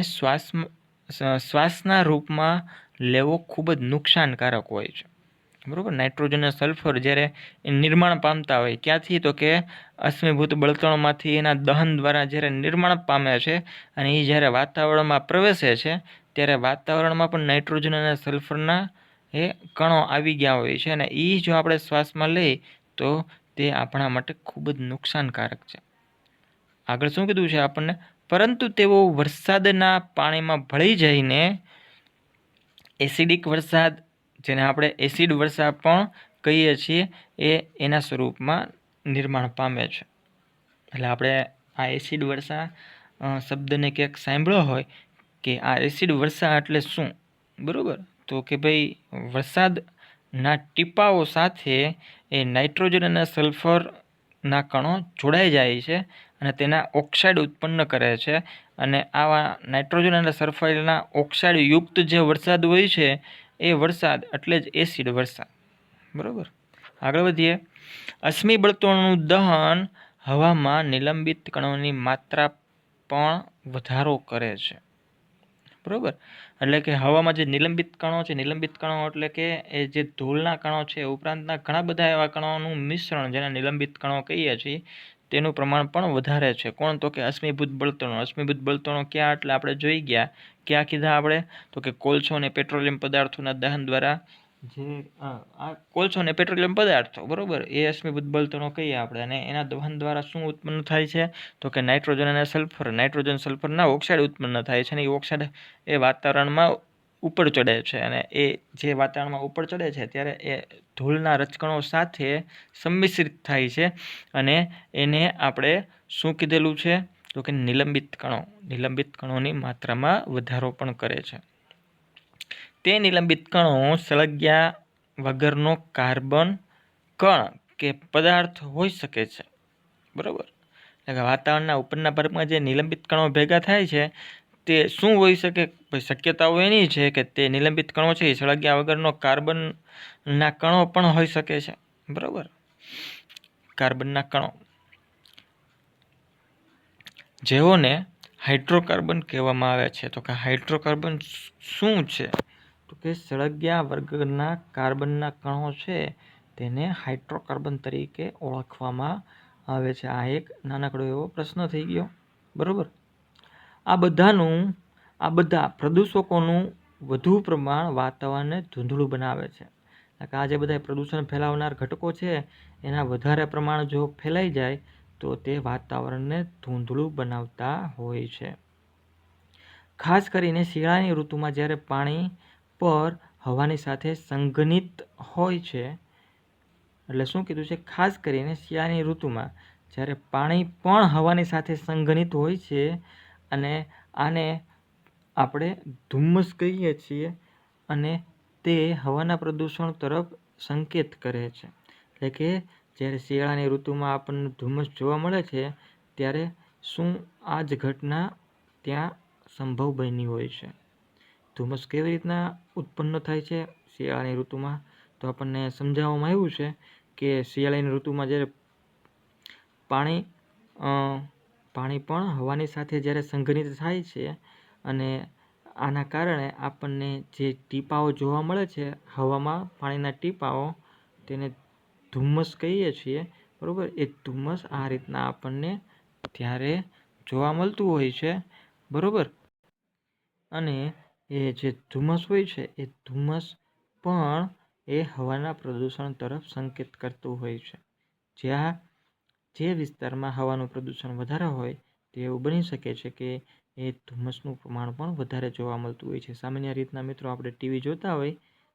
શ્વાસના રૂપમાં લેવો ખૂબ જ નુકસાનકારક હોય છે. બરોબર, નાઇટ્રોજન અને સલ્ફર જ્યારે નિર્માણ પામતા હોય, ક્યાંથી? તો કે અશ્મિભૂત બળતણોમાંથી એના દહન દ્વારા જ્યારે નિર્માણ પામે છે અને એ જ્યારે વાતાવરણમાં પ્રવેશે છે ત્યારે વાતાવરણમાં પણ નાઇટ્રોજન અને સલ્ફરના એ કણો આવી ગયા હોય છે, અને એ જો આપણે શ્વાસમાં લઈએ તો તે આપણા માટે ખૂબ જ નુકસાનકારક છે. આગળ શું કીધું છે આપણને? પરંતુ તેઓ વરસાદના પાણીમાં ભળી જઈને એસિડિક વરસાદ, જેને આપણે એસિડ વર્ષા પણ કહીએ છીએ, એ એના સ્વરૂપમાં નિર્માણ પામે છે. એટલે આપણે આ એસિડ વર્ષા શબ્દને ક્યાંક સાંભળ્યો હોય કે આ એસિડ વર્ષા એટલે શું? બરોબર, તો કે ભાઈ વરસાદના ટીપાઓ સાથે એ નાઇટ્રોજન અને સલ્ફરના કણો જોડાઈ જાય છે અને તેના ઓક્સાઇડ ઉત્પન્ન કરે છે, અને આવા નાઇટ્રોજન અને સલ્ફરના ઓક્સાઇડ યુક્ત જે વરસાદ હોય છે એ વરસાદ એટલે જ એસિડ વર્ષા. બરોબર, આગળ વધીએ. અશ્મિ બળતણનું દહન હવામાં નિલંબિત કણોની માત્રા પણ વધારો કરે છે. બરોબર, એટલે કે હવામાં જે નિલંબિત કણો છે, નિલંબિત કણો એટલે કે એ જે ધૂળના કણો છે ઉપરાંતના ઘણા બધા એવા કણોનું મિશ્રણ, જેને નિલંબિત કણો કહીએ છીએ, તેનું પ્રમાણ પણ વધારે છે. કોણ? તો કે અશ્મિભૂત બળતણો. અશ્મિભૂત બળતણો ક્યાં? એટલે આપણે જોઈ ગયા. ક્યાં કીધા આપણે? તો કે કોલસો અને પેટ્રોલિયમ પદાર્થોના દહન દ્વારા જે આ કોલસો અને પેટ્રોલિયમ પદાર્થો, બરોબર, એ અશ્મિભૂત બળતણો કહીએ આપણે. અને એના દહન દ્વારા શું ઉત્પન્ન થાય છે? તો કે નાઇટ્રોજન અને સલ્ફર. નાઇટ્રોજન સલ્ફરના ઓક્સાઇડ ઉત્પન્ન થાય છે, અને એ ઓક્સાઇડ એ વાતાવરણમાં ઉપર ચડે છે, અને એ જે વાતાવરણમાં ઉપર ચડે છે ત્યારે એ ધૂળના રજકણો સાથે સંમિશ્રિત થાય છે, અને એને આપણે શું કીધેલું છે? તો કે નિલંબિત કણો. નિલંબિત કણોની માત્રામાં વધારો પણ કરે છે. તે નિલંબિત કણો સળગ્યા વગરનો કાર્બન કણ કે પદાર્થ હોઈ શકે છે. બરોબર, એટલે કે વાતાવરણના ઉપરના ભાગમાં જે નિલંબિત કણો ભેગા થાય છે તે શું હોઈ શકે? શક્યતાઓ એની છે કે તે નિલંબિત કણો છે એ સળગ્યા વગરનો કાર્બનના કણો પણ હોઈ શકે છે, બરાબર? કાર્બનના કણો જેઓને હાઇડ્રોકાર્બન કહેવામાં આવે છે. તો કે હાઇડ્રોકાર્બન શું છે? તો કે સળગ્યા વર્ગના કાર્બનના કણો છે તેને હાઇડ્રોકાર્બન તરીકે ઓળખવામાં આવે છે. આ એક નાનકડો એવો પ્રશ્ન થઈ ગયો, બરાબર? આ બધા પ્રદૂષકોનું વધુ પ્રમાણ વાતાવરણને ધૂંધળું બનાવે છે. આ જે બધા પ્રદૂષણ ફેલાવનાર ઘટકો છે એના વધારે પ્રમાણ જો ફેલાઈ જાય તો તે વાતાવરણને ધૂંધળું બનાવતા હોય છે. ખાસ કરીને શિયાળાની ઋતુમાં જ્યારે પાણી પર હવાની સાથે સંઘનિત હોય છે, એટલે શું કીધું છે? ખાસ કરીને શિયાળાની ઋતુમાં જ્યારે પાણી પણ હવાની સાથે સંઘનિત હોય છે અને આને આપણે ધુમ્મસ કહીએ છીએ અને તે હવાના પ્રદૂષણ તરફ સંકેત કરે છે. એટલે કે જ્યારે શિયાળાની ઋતુમાં આપણને ધુમ્મસ જોવા મળે છે ત્યારે શું આ જ ઘટના ત્યાં સંભવ બની હોય છે. ધુમ્મસ કેવી રીતના ઉત્પન્ન થાય છે શિયાળાની ઋતુમાં? તો આપણને સમજાવવામાં આવ્યું છે કે શિયાળાની ઋતુમાં જ્યારે પાણી પણ હવાની સાથે જ્યારે સંઘનિત થાય છે અને આના કારણે આપણને જે ટીપાઓ જોવા મળે છે હવામાં, પાણીના ટીપાઓ, તેને ધુમ્મસ કહીએ છીએ, બરાબર? એ ધુમ્મસ આ રીતના આપણને ત્યારે જોવા મળતું હોય છે, બરાબર? અને એ જે ધુમ્મસ હોય છે એ ધુમ્મસ પણ એ હવાના પ્રદૂષણ તરફ સંકેત કરતું હોય છે. જ્યાં જે વિસ્તારમાં હવાનું પ્રદૂષણ વધારે હોય તે એવું બની શકે છે કે એ ધુમ્મસનું પ્રમાણ પણ વધારે જોવા મળતું હોય છે. સામાન્ય રીતના મિત્રો આપણે ટીવી જોતા હોય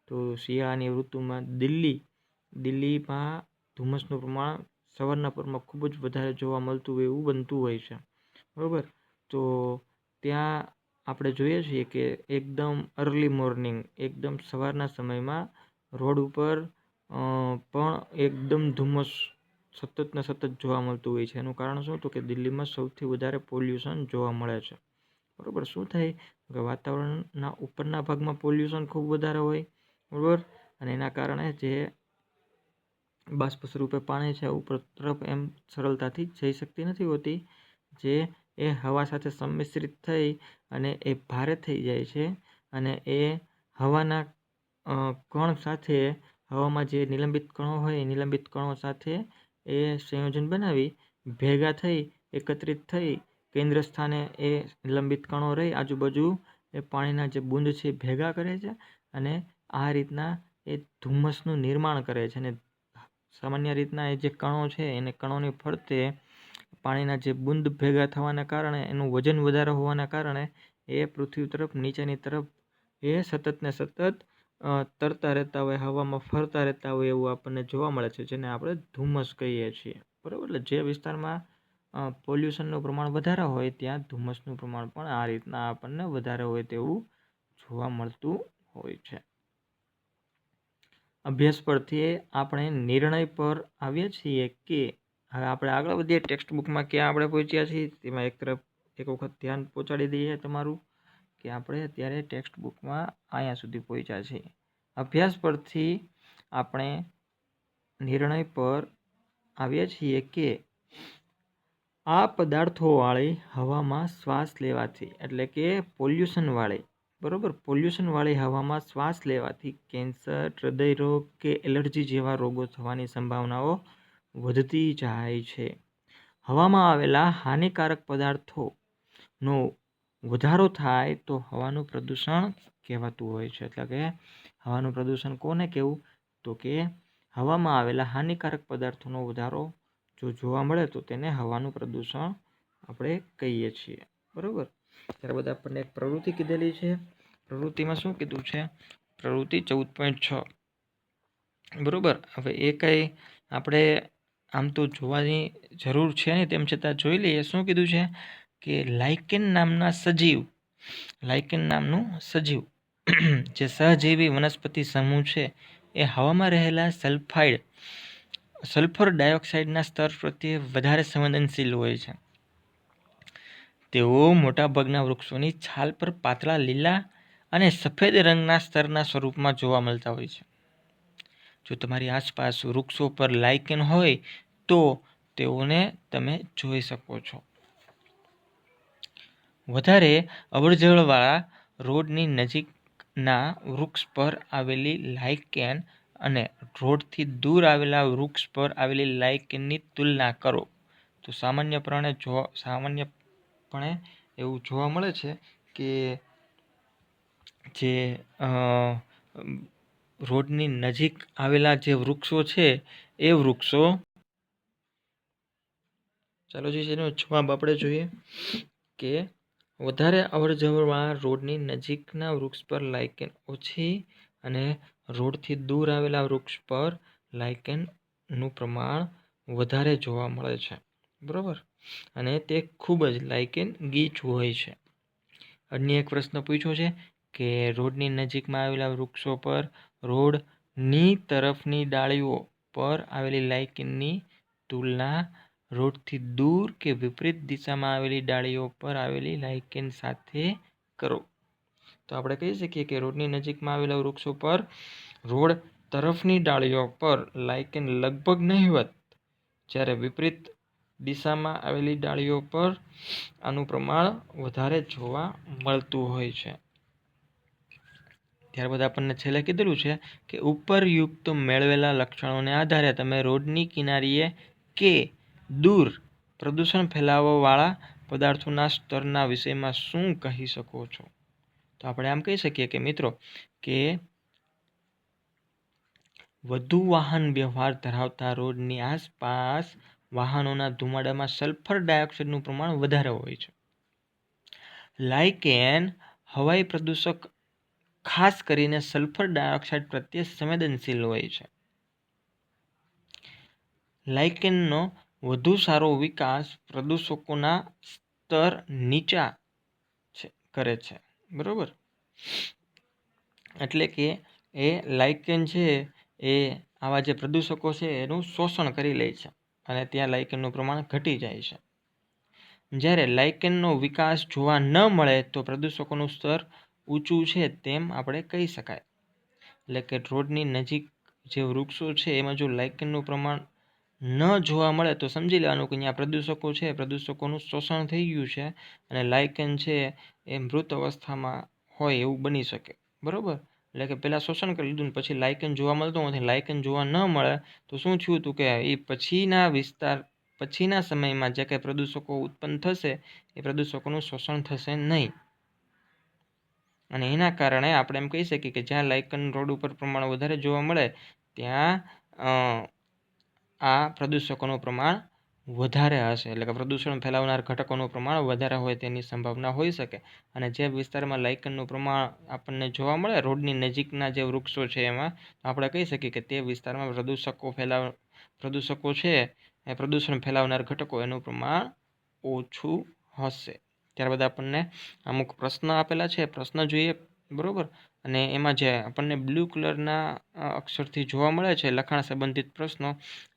તો શિયાળાની ઋતુમાં દિલ્હીમાં ધુમ્મસનું પ્રમાણ સવારના પરમાં ખૂબ જ વધારે જોવા મળતું હોય એવું બનતું હોય છે, બરાબર? તો ત્યાં આપણે જોઈએ છીએ કે એકદમ અર્લી મોર્નિંગ, એકદમ સવારના સમયમાં રોડ ઉપર પણ એકદમ ધુમ્મસ સતત ને સતત જોવા મળતું હોય છે. એનું કારણ શું? તો કે દિલ્હીમાં સૌથી વધારે પોલ્યુશન જોવા મળે છે, બરાબર? શું થાય કે વાતાવરણના ઉપરના ભાગમાં પોલ્યુશન ખૂબ વધારે હોય, બરાબર? અને એના કારણે જે બાષ્પ સ્વરૂપે પાણી છે ઉપર તરફ એમ સરળતાથી જઈ શકતી નથી હોતી, જે એ હવા સાથે સંમિશ્રિત થઈ અને એ ભારે થઈ જાય છે અને એ હવાના કણ સાથે, હવામાં જે નિલંબિત કણો હોય એ નિલંબિત કણો સાથે એ સંયોજન બનાવી ભેગા થઈ, એકત્રિત થઈ કેન્દ્ર સ્થાને એ નિલંબિત કણો રહી આજુબાજુ એ પાણીના જે બુંદ છે ભેગા કરે છે અને આ રીતના એ ધુમ્મસનું નિર્માણ કરે છે. અને સામાન્ય રીતના એ જે કણો છે એને કણોની ફરતે પાણીના જે બુંદ ભેગા થવાના કારણે એનું વજન વધારે હોવાના કારણે એ પૃથ્વી તરફ, નીચેની તરફ એ સતત ને સતત તરતા રહેતા હોય, હવામાં ફરતા રહેતા હોય એવું આપણને જોવા મળે છે, જેને આપણે ધુમ્મસ કહીએ છીએ, બરાબર? એટલે જે વિસ્તારમાં પોલ્યુશનનું પ્રમાણ વધારે હોય ત્યાં ધુમ્મસનું પ્રમાણ પણ આ રીતના આપણને વધારે હોય તેવું જોવા મળતું હોય છે. અભ્યાસ પરથી આપણે નિર્ણય પર આવીએ છીએ કે હવે આપણે આગળ વધીએ ટેક્સ્ટ બુકમાં ક્યાં આપણે પહોંચ્યા છીએ તેમાં એક વખત ધ્યાન પહોંચાડી દઈએ તમારું કે આપણે અત્યારે ટેક્સ્ટ બુકમાં અહીંયા સુધી પહોંચ્યા છીએ. અભ્યાસ પરથી આપણે નિર્ણય પર આવીએ છીએ કે આ પદાર્થોવાળી હવામાં શ્વાસ લેવાથી, એટલે કે પોલ્યુશનવાળી, બરાબર? પોલ્યુશનવાળી હવામાં શ્વાસ લેવાથી કેન્સર, હૃદયરોગ કે એલર્જી જેવા રોગો થવાની સંભાવનાઓ વધતી જાય છે. હવામાં આવેલા હાનિકારક પદાર્થોનો વધારો થાય તો હવાનું પ્રદૂષણ કહેવાતું હોય છે. એટલે કે હવાનું પ્રદૂષણ કોને કહેવું? તો કે હવામાં આવેલા હાનિકારક પદાર્થોનો વધારો જો જોવા મળે તો તેને હવાનું પ્રદૂષણ આપણે કહીએ છીએ, બરાબર? ત્યારબાદ આપણને એક પ્રવૃત્તિ કીધેલી છે. પ્રવૃત્તિમાં શું કીધું છે? પ્રવૃત્તિ 14.6, બરાબર? હવે એ કંઈ આપણે આમ તો જોવાની જરૂર છે નહીં, તેમ છતાં જોઈ લઈએ. શું કીધું છે કે લાઇકેન નામનું સજીવ જે સહજીવી વનસ્પતિ સમૂહ છે એ હવામાં રહેલા સલ્ફર ડાયોક્સાઇડના સ્તર પ્રત્યે વધારે સંવેદનશીલ હોય છે. તેઓ મોટાભાગના વૃક્ષોની છાલ પર પાતળા લીલા અને સફેદ રંગના સ્તરના સ્વરૂપમાં જોવા મળતા હોય છે. જો તમારી આસપાસ વૃક્ષો પર લાઇકેન હોય તો તેઓને તમે જોઈ શકો છો. વધારે અવરજવરવાળા રોડની નજીકના વૃક્ષ પર આવેલી લાઇકેન અને રોડથી દૂર આવેલા વૃક્ષ પર આવેલી લાઇકેનની તુલના કરો તો સામાન્યપણે એવું જોવા મળે છે કે જે રોડની નજીક આવેલા જે વૃક્ષો છે એ વૃક્ષો, ચાલો જે એનો જવાબ આપણે જોઈએ કે વધારે અવરજવરવાળા રોડની નજીકના વૃક્ષ પર લાઇકેન ઓછી અને રોડથી દૂર આવેલા વૃક્ષ પર લાઇકેનનું પ્રમાણ વધારે જોવા મળે છે. બરાબર, અને તે ખૂબ જ લાઇકેન ગીચ હોય છે. અન્ય એક પ્રશ્ન પૂછ્યો છે કે રોડની નજીકમાં આવેલા વૃક્ષો પર રોડની તરફની ડાળીઓ પર આવેલી લાઇકેનની તુલના રોડથી દૂર કે વિપરીત દિશામાં આવેલી ડાળીઓ પર આવેલી લાઇકેન સાથે કરો. તો આપણે કહી શકીએ કે રોડની નજીકમાં આવેલા વૃક્ષો પર રોડ તરફની ડાળીઓ પર લાઇકેન લગભગ નહિવત, જ્યારે વિપરીત દિશામાં આવેલી ડાળીઓ પર આનું પ્રમાણ વધારે જોવા મળતું હોય છે. ત્યારબાદ આપણને છેલ્લે કીધેલું છે કે ઉપરયુક્ત મેળવેલા લક્ષણોને આધારે તમે રોડની કિનારીએ કે દૂર પ્રદૂષણ ફેલાવવાવાળા પદાર્થોના સ્તરના વિષયમાં શું કહી શકો છો? તો આપણે આમ કહી શકીએ કે મિત્રો કે વધુ વાહન વ્યવહાર ધરાવતા રોડની આસપાસ વાહનોના ધુમાડામાં સલ્ફર ડાયોક્સાઇડનું પ્રમાણ વધારે હોય છે. લાઇકેન હવાઈ પ્રદૂષક ખાસ કરીને સલ્ફર ડાયોક્સાઇડ પ્રત્યે સંવેદનશીલ હોય છે. લાઇકેનનો વધુ સારો વિકાસ પ્રદૂષકોના સ્તર નીચા કરે છે. બરોબર, એટલે કે એ લાઇકેન છે એ આવા જે પ્રદૂષકો છે એનું શોષણ કરી લે છે અને ત્યાં લાઇકેનનું પ્રમાણ ઘટી જાય છે. જ્યારે લાઇકેનનો વિકાસ જોવા ન મળે તો પ્રદૂષકોનું સ્તર ઊંચું છે તેમ આપણે કહી શકાય. એટલે કે રોડની નજીક જે વૃક્ષો છે એમાં જો લાઇકેનનું પ્રમાણ ન જોવા મળે તો સમજી લેવાનું કે અહીંયા પ્રદૂષકો છે, પ્રદૂષકોનું શોષણ થઈ ગયું છે અને લાઇકેન છે એ મૃત અવસ્થામાં હોય એવું બની શકે. બરાબર, એટલે કે પહેલાં શોષણ કરી લીધું ને પછી લાઇકેન જોવા મળતું નથી. લાઇકેન જોવા ન મળે તો શું થયું હતું કે એ પછીના સમયમાં જે કંઈ પ્રદૂષકો ઉત્પન્ન થશે એ પ્રદૂષકોનું શોષણ થશે નહીં, અને એના કારણે આપણે એમ કહી શકીએ કે જ્યાં લાઇકેન રોડ ઉપર પ્રમાણ વધારે જોવા મળે ત્યાં આ પ્રદૂષકોનું પ્રમાણ વધારે હશે. એટલે કે પ્રદૂષણ ફેલાવનાર ઘટકોનું પ્રમાણ વધારે હોય તેની સંભાવના હોઈ શકે. અને જે વિસ્તારમાં લાઇકેનનું પ્રમાણ આપણને જોવા મળે રોડની નજીકના જે વૃક્ષો છે એમાં, આપણે કહી શકીએ કે તે વિસ્તારમાં પ્રદૂષકો છે એ પ્રદૂષણ ફેલાવનાર ઘટકો એનું પ્રમાણ ઓછું હશે. ત્યારબાદ આપણને અમુક પ્રશ્ન આપેલા છે, પ્રશ્ન જોઈએ. બરાબર, અને એમાં જે આપણને બ્લુ કલરના અક્ષરથી જોવા મળે છે લખાણ સંબંધિત પ્રશ્નો,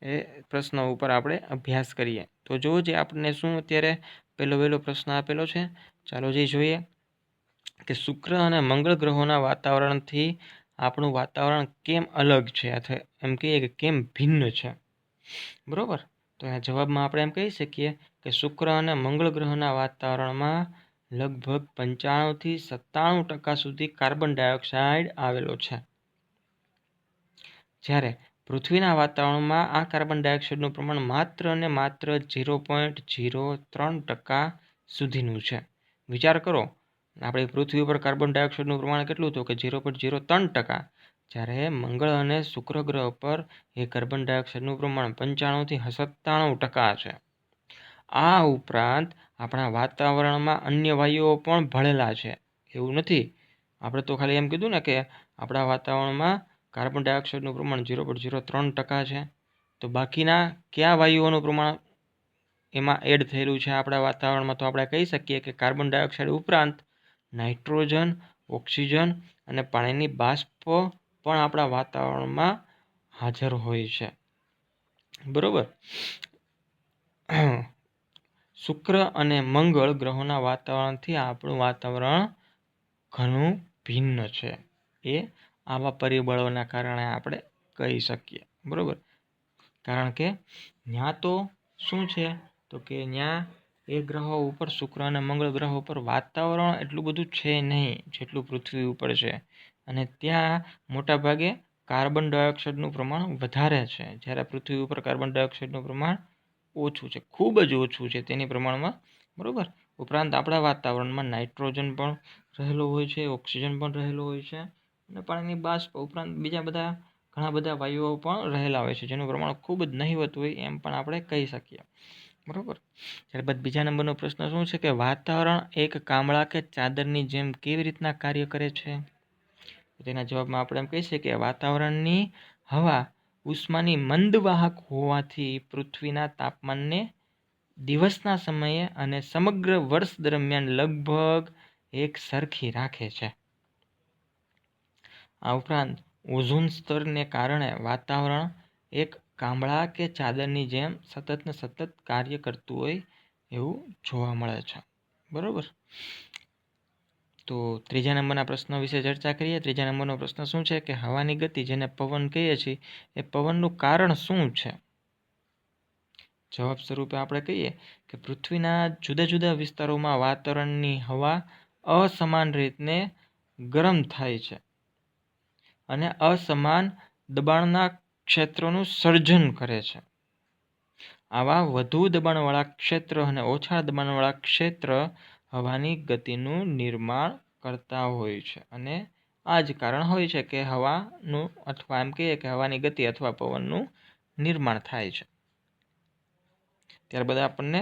એ પ્રશ્નો ઉપર આપણે અભ્યાસ કરીએ. તો જો જે આપણને શું અત્યારે પહેલો પ્રશ્ન આપેલો છે, ચાલો જે જોઈએ કે શુક્ર અને મંગળ ગ્રહોના વાતાવરણથી આપણું વાતાવરણ કેમ અલગ છે અથવા એમ કહીએ કે કેમ ભિન્ન છે. બરાબર, તો આ જવાબમાં આપણે એમ કહી શકીએ કે શુક્ર અને મંગળ ગ્રહના વાતાવરણમાં લગભગ 95થી 97% સુધી કાર્બન ડાયોક્સાઇડ આવેલો છે, જ્યારે પૃથ્વીના વાતાવરણમાં આ કાર્બન ડાયોક્સાઇડનું પ્રમાણ માત્ર અને માત્ર 0.03% સુધીનું છે. વિચાર કરો, આપણી પૃથ્વી ઉપર કાર્બન ડાયોક્સાઇડનું પ્રમાણ કેટલું હતું કે 0.03%, જ્યારે મંગળ અને શુક્ર ગ્રહ પર એ કાર્બન ડાયોક્સાઇડનું પ્રમાણ 95થી 97% છે. આ ઉપરાંત આપણા વાતાવરણમાં અન્ય વાયુઓ પણ ભળેલા છે. એવું નથી, આપણે તો ખાલી એમ કીધું ને કે આપણા વાતાવરણમાં કાર્બન ડાયોક્સાઇડનું પ્રમાણ 0.03% છે, તો બાકીના કયા વાયુઓનું પ્રમાણ એમાં એડ થયેલું છે આપણા વાતાવરણમાં? તો આપણે કહી શકીએ કે કાર્બન ડાયોક્સાઇડ ઉપરાંત નાઇટ્રોજન, ઓક્સિજન અને પાણીની બાષ્પ પણ આપણા વાતાવરણમાં હાજર હોય છે. બરાબર, શુક્ર અને મંગળ ગ્રહોના વાતાવરણથી આપણું વાતાવરણ ઘણું ભિન્ન છે. એ આવા પરિબળોના કારણે આપણે કહી શકીએ, બરાબર. કારણ કે ત્યાં તો શું છે તો કે ત્યાં એ ગ્રહો ઉપર, શુક્ર અને મંગળ ગ્રહો ઉપર વાતાવરણ એટલું બધું છે નહીં જેટલું પૃથ્વી ઉપર છે. અને ત્યાં મોટાભાગે કાર્બન ડાયોક્સાઇડનું પ્રમાણ વધારે છે, જ્યારે પૃથ્વી ઉપર કાર્બન ડાયોક્સાઇડનું પ્રમાણ ઓછું છે, ખૂબ જ ઓછું છે તેની પ્રમાણમાં, બરાબર. ઉપરાંત આપણા વાતાવરણમાં નાઇટ્રોજન પણ રહેલો હોય છે, ઓક્સિજન પણ રહેલો હોય છે, અને પાણીની બાષ્પ ઉપરાંત બીજા બધા ઘણા બધા વાયુઓ પણ રહેલા હોય છે, જેનું પ્રમાણ ખૂબ જ નહિવત હોય એમ પણ આપણે કહી શકીએ, બરાબર. ત્યારબાદ બીજા નંબરનો પ્રશ્ન શું છે કે વાતાવરણ એક કામળા કે ચાદરની જેમ કેવી રીતના કાર્ય કરે છે? તેના જવાબમાં આપણે એમ કહી શકીએ કે વાતાવરણની હવા ઉષ્માની મંદવાહક હોવાથી પૃથ્વીના તાપમાનને દિવસના સમયે અને સમગ્ર વર્ષ દરમિયાન લગભગ એક સરખી રાખે છે. આ ઉપરાંત ઓઝોન સ્તરને કારણે વાતાવરણ એક કામળા કે ચાદરની જેમ સતત ને સતત કાર્ય કરતું હોય એવું જોવા મળે છે, બરાબર. તો ત્રીજા નંબરના પ્રશ્ન વિશે ચર્ચા કરીએ. ત્રીજા નંબરનો પ્રશ્ન શું છે કે હવાની ગતિ, જેને પવન કહીએ છીએ, એ પવનનું કારણ શું છે? જવાબ સ્વરૂપે આપણે કહીએ કે પૃથ્વીના જુદા જુદા વિસ્તારોમાં વાતાવરણની હવા અસમાન રીતને ગરમ થાય છે અને અસમાન દબાણના ક્ષેત્રોનું સર્જન કરે છે. આવા વધુ દબાણવાળા ક્ષેત્ર અને ઓછા દબાણવાળા ક્ષેત્ર હવાની ગતિનું નિર્માણ કરતા હોય છે, અને આ જ કારણ હોય છે કે હવાનું, અથવા એમ કહીએ કે હવાની ગતિ અથવા પવનનું નિર્માણ થાય છે. ત્યારબાદ આપણને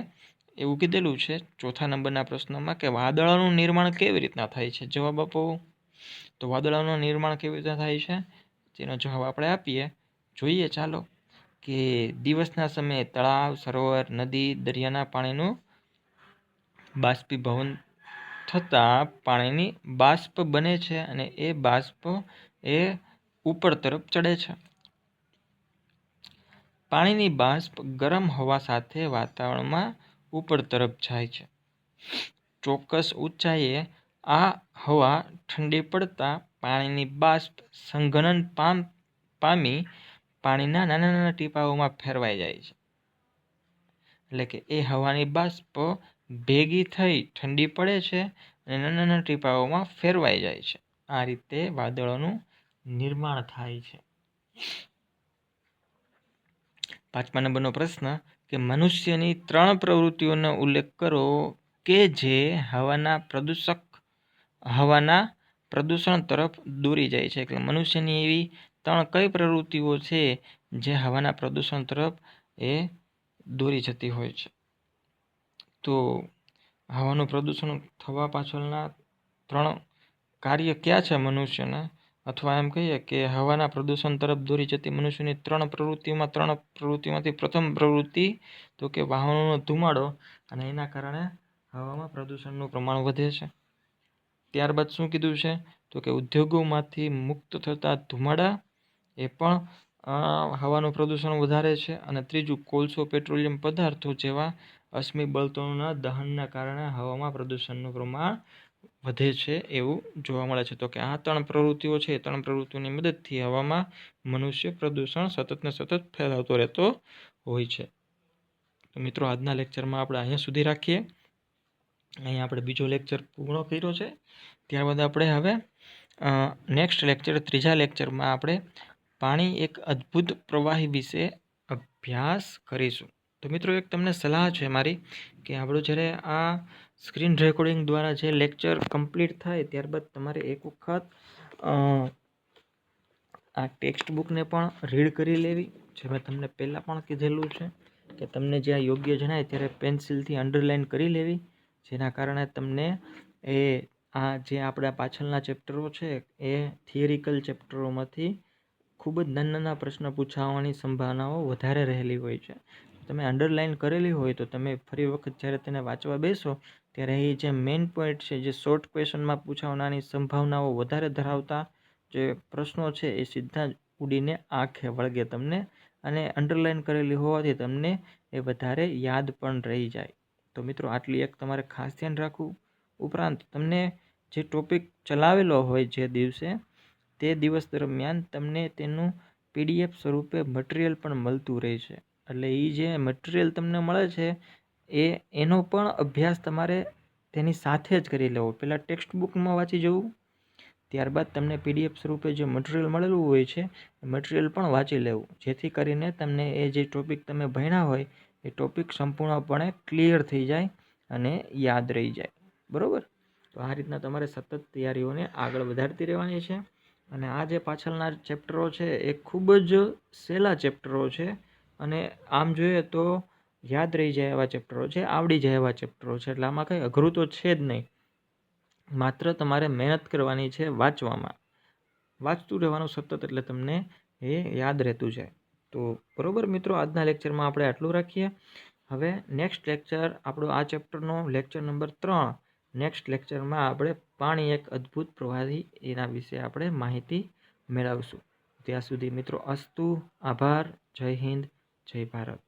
એવું કીધેલું છે ચોથા નંબરના પ્રશ્નમાં કે વાદળોનું નિર્માણ કેવી રીતના થાય છે? જવાબ આપો. તો વાદળોનું નિર્માણ કેવી રીતના થાય છે તેનો જવાબ આપણે આપીએ. જોઈએ ચાલો કે દિવસના સમયે તળાવ, સરોવર, નદી, દરિયાના પાણીનું બાષ્પીભવન થતાં પાણીની બાષ્પ બને છે, અને એ બાષ્પ એ ઉપર તરફ ચડે છે. પાણીની બાષ્પ ગરમ હવા સાથે વાતાવરણમાં ઉપર તરફ જાય છે. ચોક્કસ ઊંચાઈએ આ હવા ઠંડી પડતા પાણીની બાષ્પ સંઘનન પામી પાણીના નાના નાના ટીપાઓમાં ફેરવાઈ જાય છે. એટલે કે એ હવાની બાષ્પ ભેગી થઈ ઠંડી પડે છે અને નાના નાના ટીપાઓમાં ફેરવાઈ જાય છે. આ રીતે વાદળોનું નિર્માણ થાય છે. પાંચમા નંબરનો પ્રશ્ન કે મનુષ્યની 3 પ્રવૃત્તિઓનો ઉલ્લેખ કરો કે જે હવાના પ્રદૂષણ તરફ દોરી જાય છે. એટલે મનુષ્યની એવી 3 કઈ પ્રવૃત્તિઓ છે જે હવાના પ્રદૂષણ તરફ એ દોરી જતી હોય છે? તો હવાનું પ્રદૂષણ થવા પાછળના 3 કાર્ય ક્યાં છે મનુષ્યના? અથવા એમ કહીએ કે હવાના પ્રદૂષણ તરફ દોરી જતી મનુષ્યની 3 પ્રવૃત્તિમાંથી પ્રથમ પ્રવૃત્તિ તો કે વાહનોનો ધુમાડો, અને એના કારણે હવામાં પ્રદૂષણનું પ્રમાણ વધે છે. ત્યારબાદ શું કીધું છે તો કે ઉદ્યોગોમાંથી મુક્ત થતા ધુમાડા એ પણ હવાનું પ્રદૂષણ વધારે છે. અને ત્રીજું, કોલસો, પેટ્રોલિયમ પદાર્થો જેવા અશ્મિ બળતણોના દહનના કારણે હવામાં પ્રદૂષણનું પ્રમાણ વધે છે એવું જોવા મળે છે. તો કે આ 3 પ્રવૃત્તિઓ છે, 3 પ્રવૃત્તિઓની મદદથી હવામાં મનુષ્ય પ્રદૂષણ સતત ને સતત ફેલાવતો રહેતો હોય છે. તો મિત્રો, આજના લેક્ચરમાં આપણે અહીંયા સુધી રાખીએ. અહીંયા આપણે બીજો લેક્ચર પૂર્ણ કર્યો છે. ત્યારબાદ આપણે હવે નેક્સ્ટ લેક્ચર, ત્રીજા લેક્ચરમાં આપણે પાણી એક અદ્ભુત પ્રવાહી વિશે અભ્યાસ કરીશું. તો મિત્રો, એક તમને સલાહ છે મારી કે આપણું જ્યારે આ સ્ક્રીન રેકોર્ડિંગ દ્વારા જે લેક્ચર કમ્પ્લીટ થાય ત્યારબાદ તમારે એક વખત આ ટેક્સ્ટ બુકને પણ રીડ કરી લેવી, જે મેં તમને પહેલાં પણ કીધેલું છે કે તમને જ્યાં યોગ્ય જણાય ત્યારે પેન્સિલથી અંડરલાઇન કરી લેવી, જેના કારણે તમને એ આ જે આપણા પાછળના ચેપ્ટરો છે એ થિયરિકલ ચેપ્ટરોમાંથી ખૂબ જ નાના નાના પ્રશ્ન પૂછાવાની સંભાવનાઓ વધારે રહેલી હોય છે. તમે અંડરલાઇન કરેલી હોય તો તમે ફરી વખત જ્યારે તેને વાંચવા બેસો ત્યારે એ જે મેઇન પોઈન્ટ છે, જે શોર્ટ ક્વેશ્ચનમાં પૂછાવાની સંભાવનાઓ વધારે ધરાવતા જે પ્રશ્નો છે એ સીધા જ ઉડીને આંખે વળગે તમને, અને અંડરલાઇન કરેલી હોવાથી તમને એ વધારે યાદ પણ રહી જાય. તો મિત્રો આટલી એક તમારે ખાસ ધ્યાન રાખવું. ઉપરાંત તમને જે ટોપિક ચલાવેલો હોય જે દિવસે તે દિવસ દરમિયાન તમને તેનું PDF સ્વરૂપે મટીરિયલ પણ મળતું રહે છે. એટલે એ જે મટીરિયલ તમને મળે છે એનો પણ અભ્યાસ તમારે તેની સાથે જ કરી લેવો. પહેલાં ટેક્સ્ટ બુકમાં વાંચી જવું, ત્યારબાદ તમને PDF સ્વરૂપે જે મટીરિયલ મળેલું હોય છે એ મટીરિયલ પણ વાંચી લેવું, જેથી કરીને તમને એ જે ટોપિક તમે ભણ્યા હોય એ ટોપિક સંપૂર્ણપણે ક્લિયર થઈ જાય અને યાદ રહી જાય. બરાબર? તો આ રીતના તમારે સતત તૈયારીઓને આગળ વધારતી રહેવાની છે. અને આ જે પાછળના ચેપ્ટરો છે એ ખૂબ જ સહેલા ચેપ્ટરો છે અને આમ જોઈએ તો યાદ રહી જાય એવા ચેપ્ટરો છે, આવડી જાય એવા ચેપ્ટરો છે. એટલે આમાં કંઈ અઘરું તો છે જ નહીં. માત્ર તમારે મહેનત કરવાની છે વાંચવામાં. વાંચતું રહેવાનું સતત, એટલે તમને એ યાદ રહેતું જાય. તો બરાબર મિત્રો, આજના લેક્ચરમાં આપણે આટલું રાખીએ. હવે નેક્સ્ટ લેક્ચર આપણો આ ચેપ્ટરનો લેક્ચર નંબર 3. નેક્સ્ટ લેક્ચરમાં આપણે પાણી એક અદ્ભુત પ્રવાહી એના વિશે આપણે માહિતી મેળવશું. ત્યાં સુધી મિત્રો અસ્તુ, આભાર, જય હિન્દ, જય ભારત.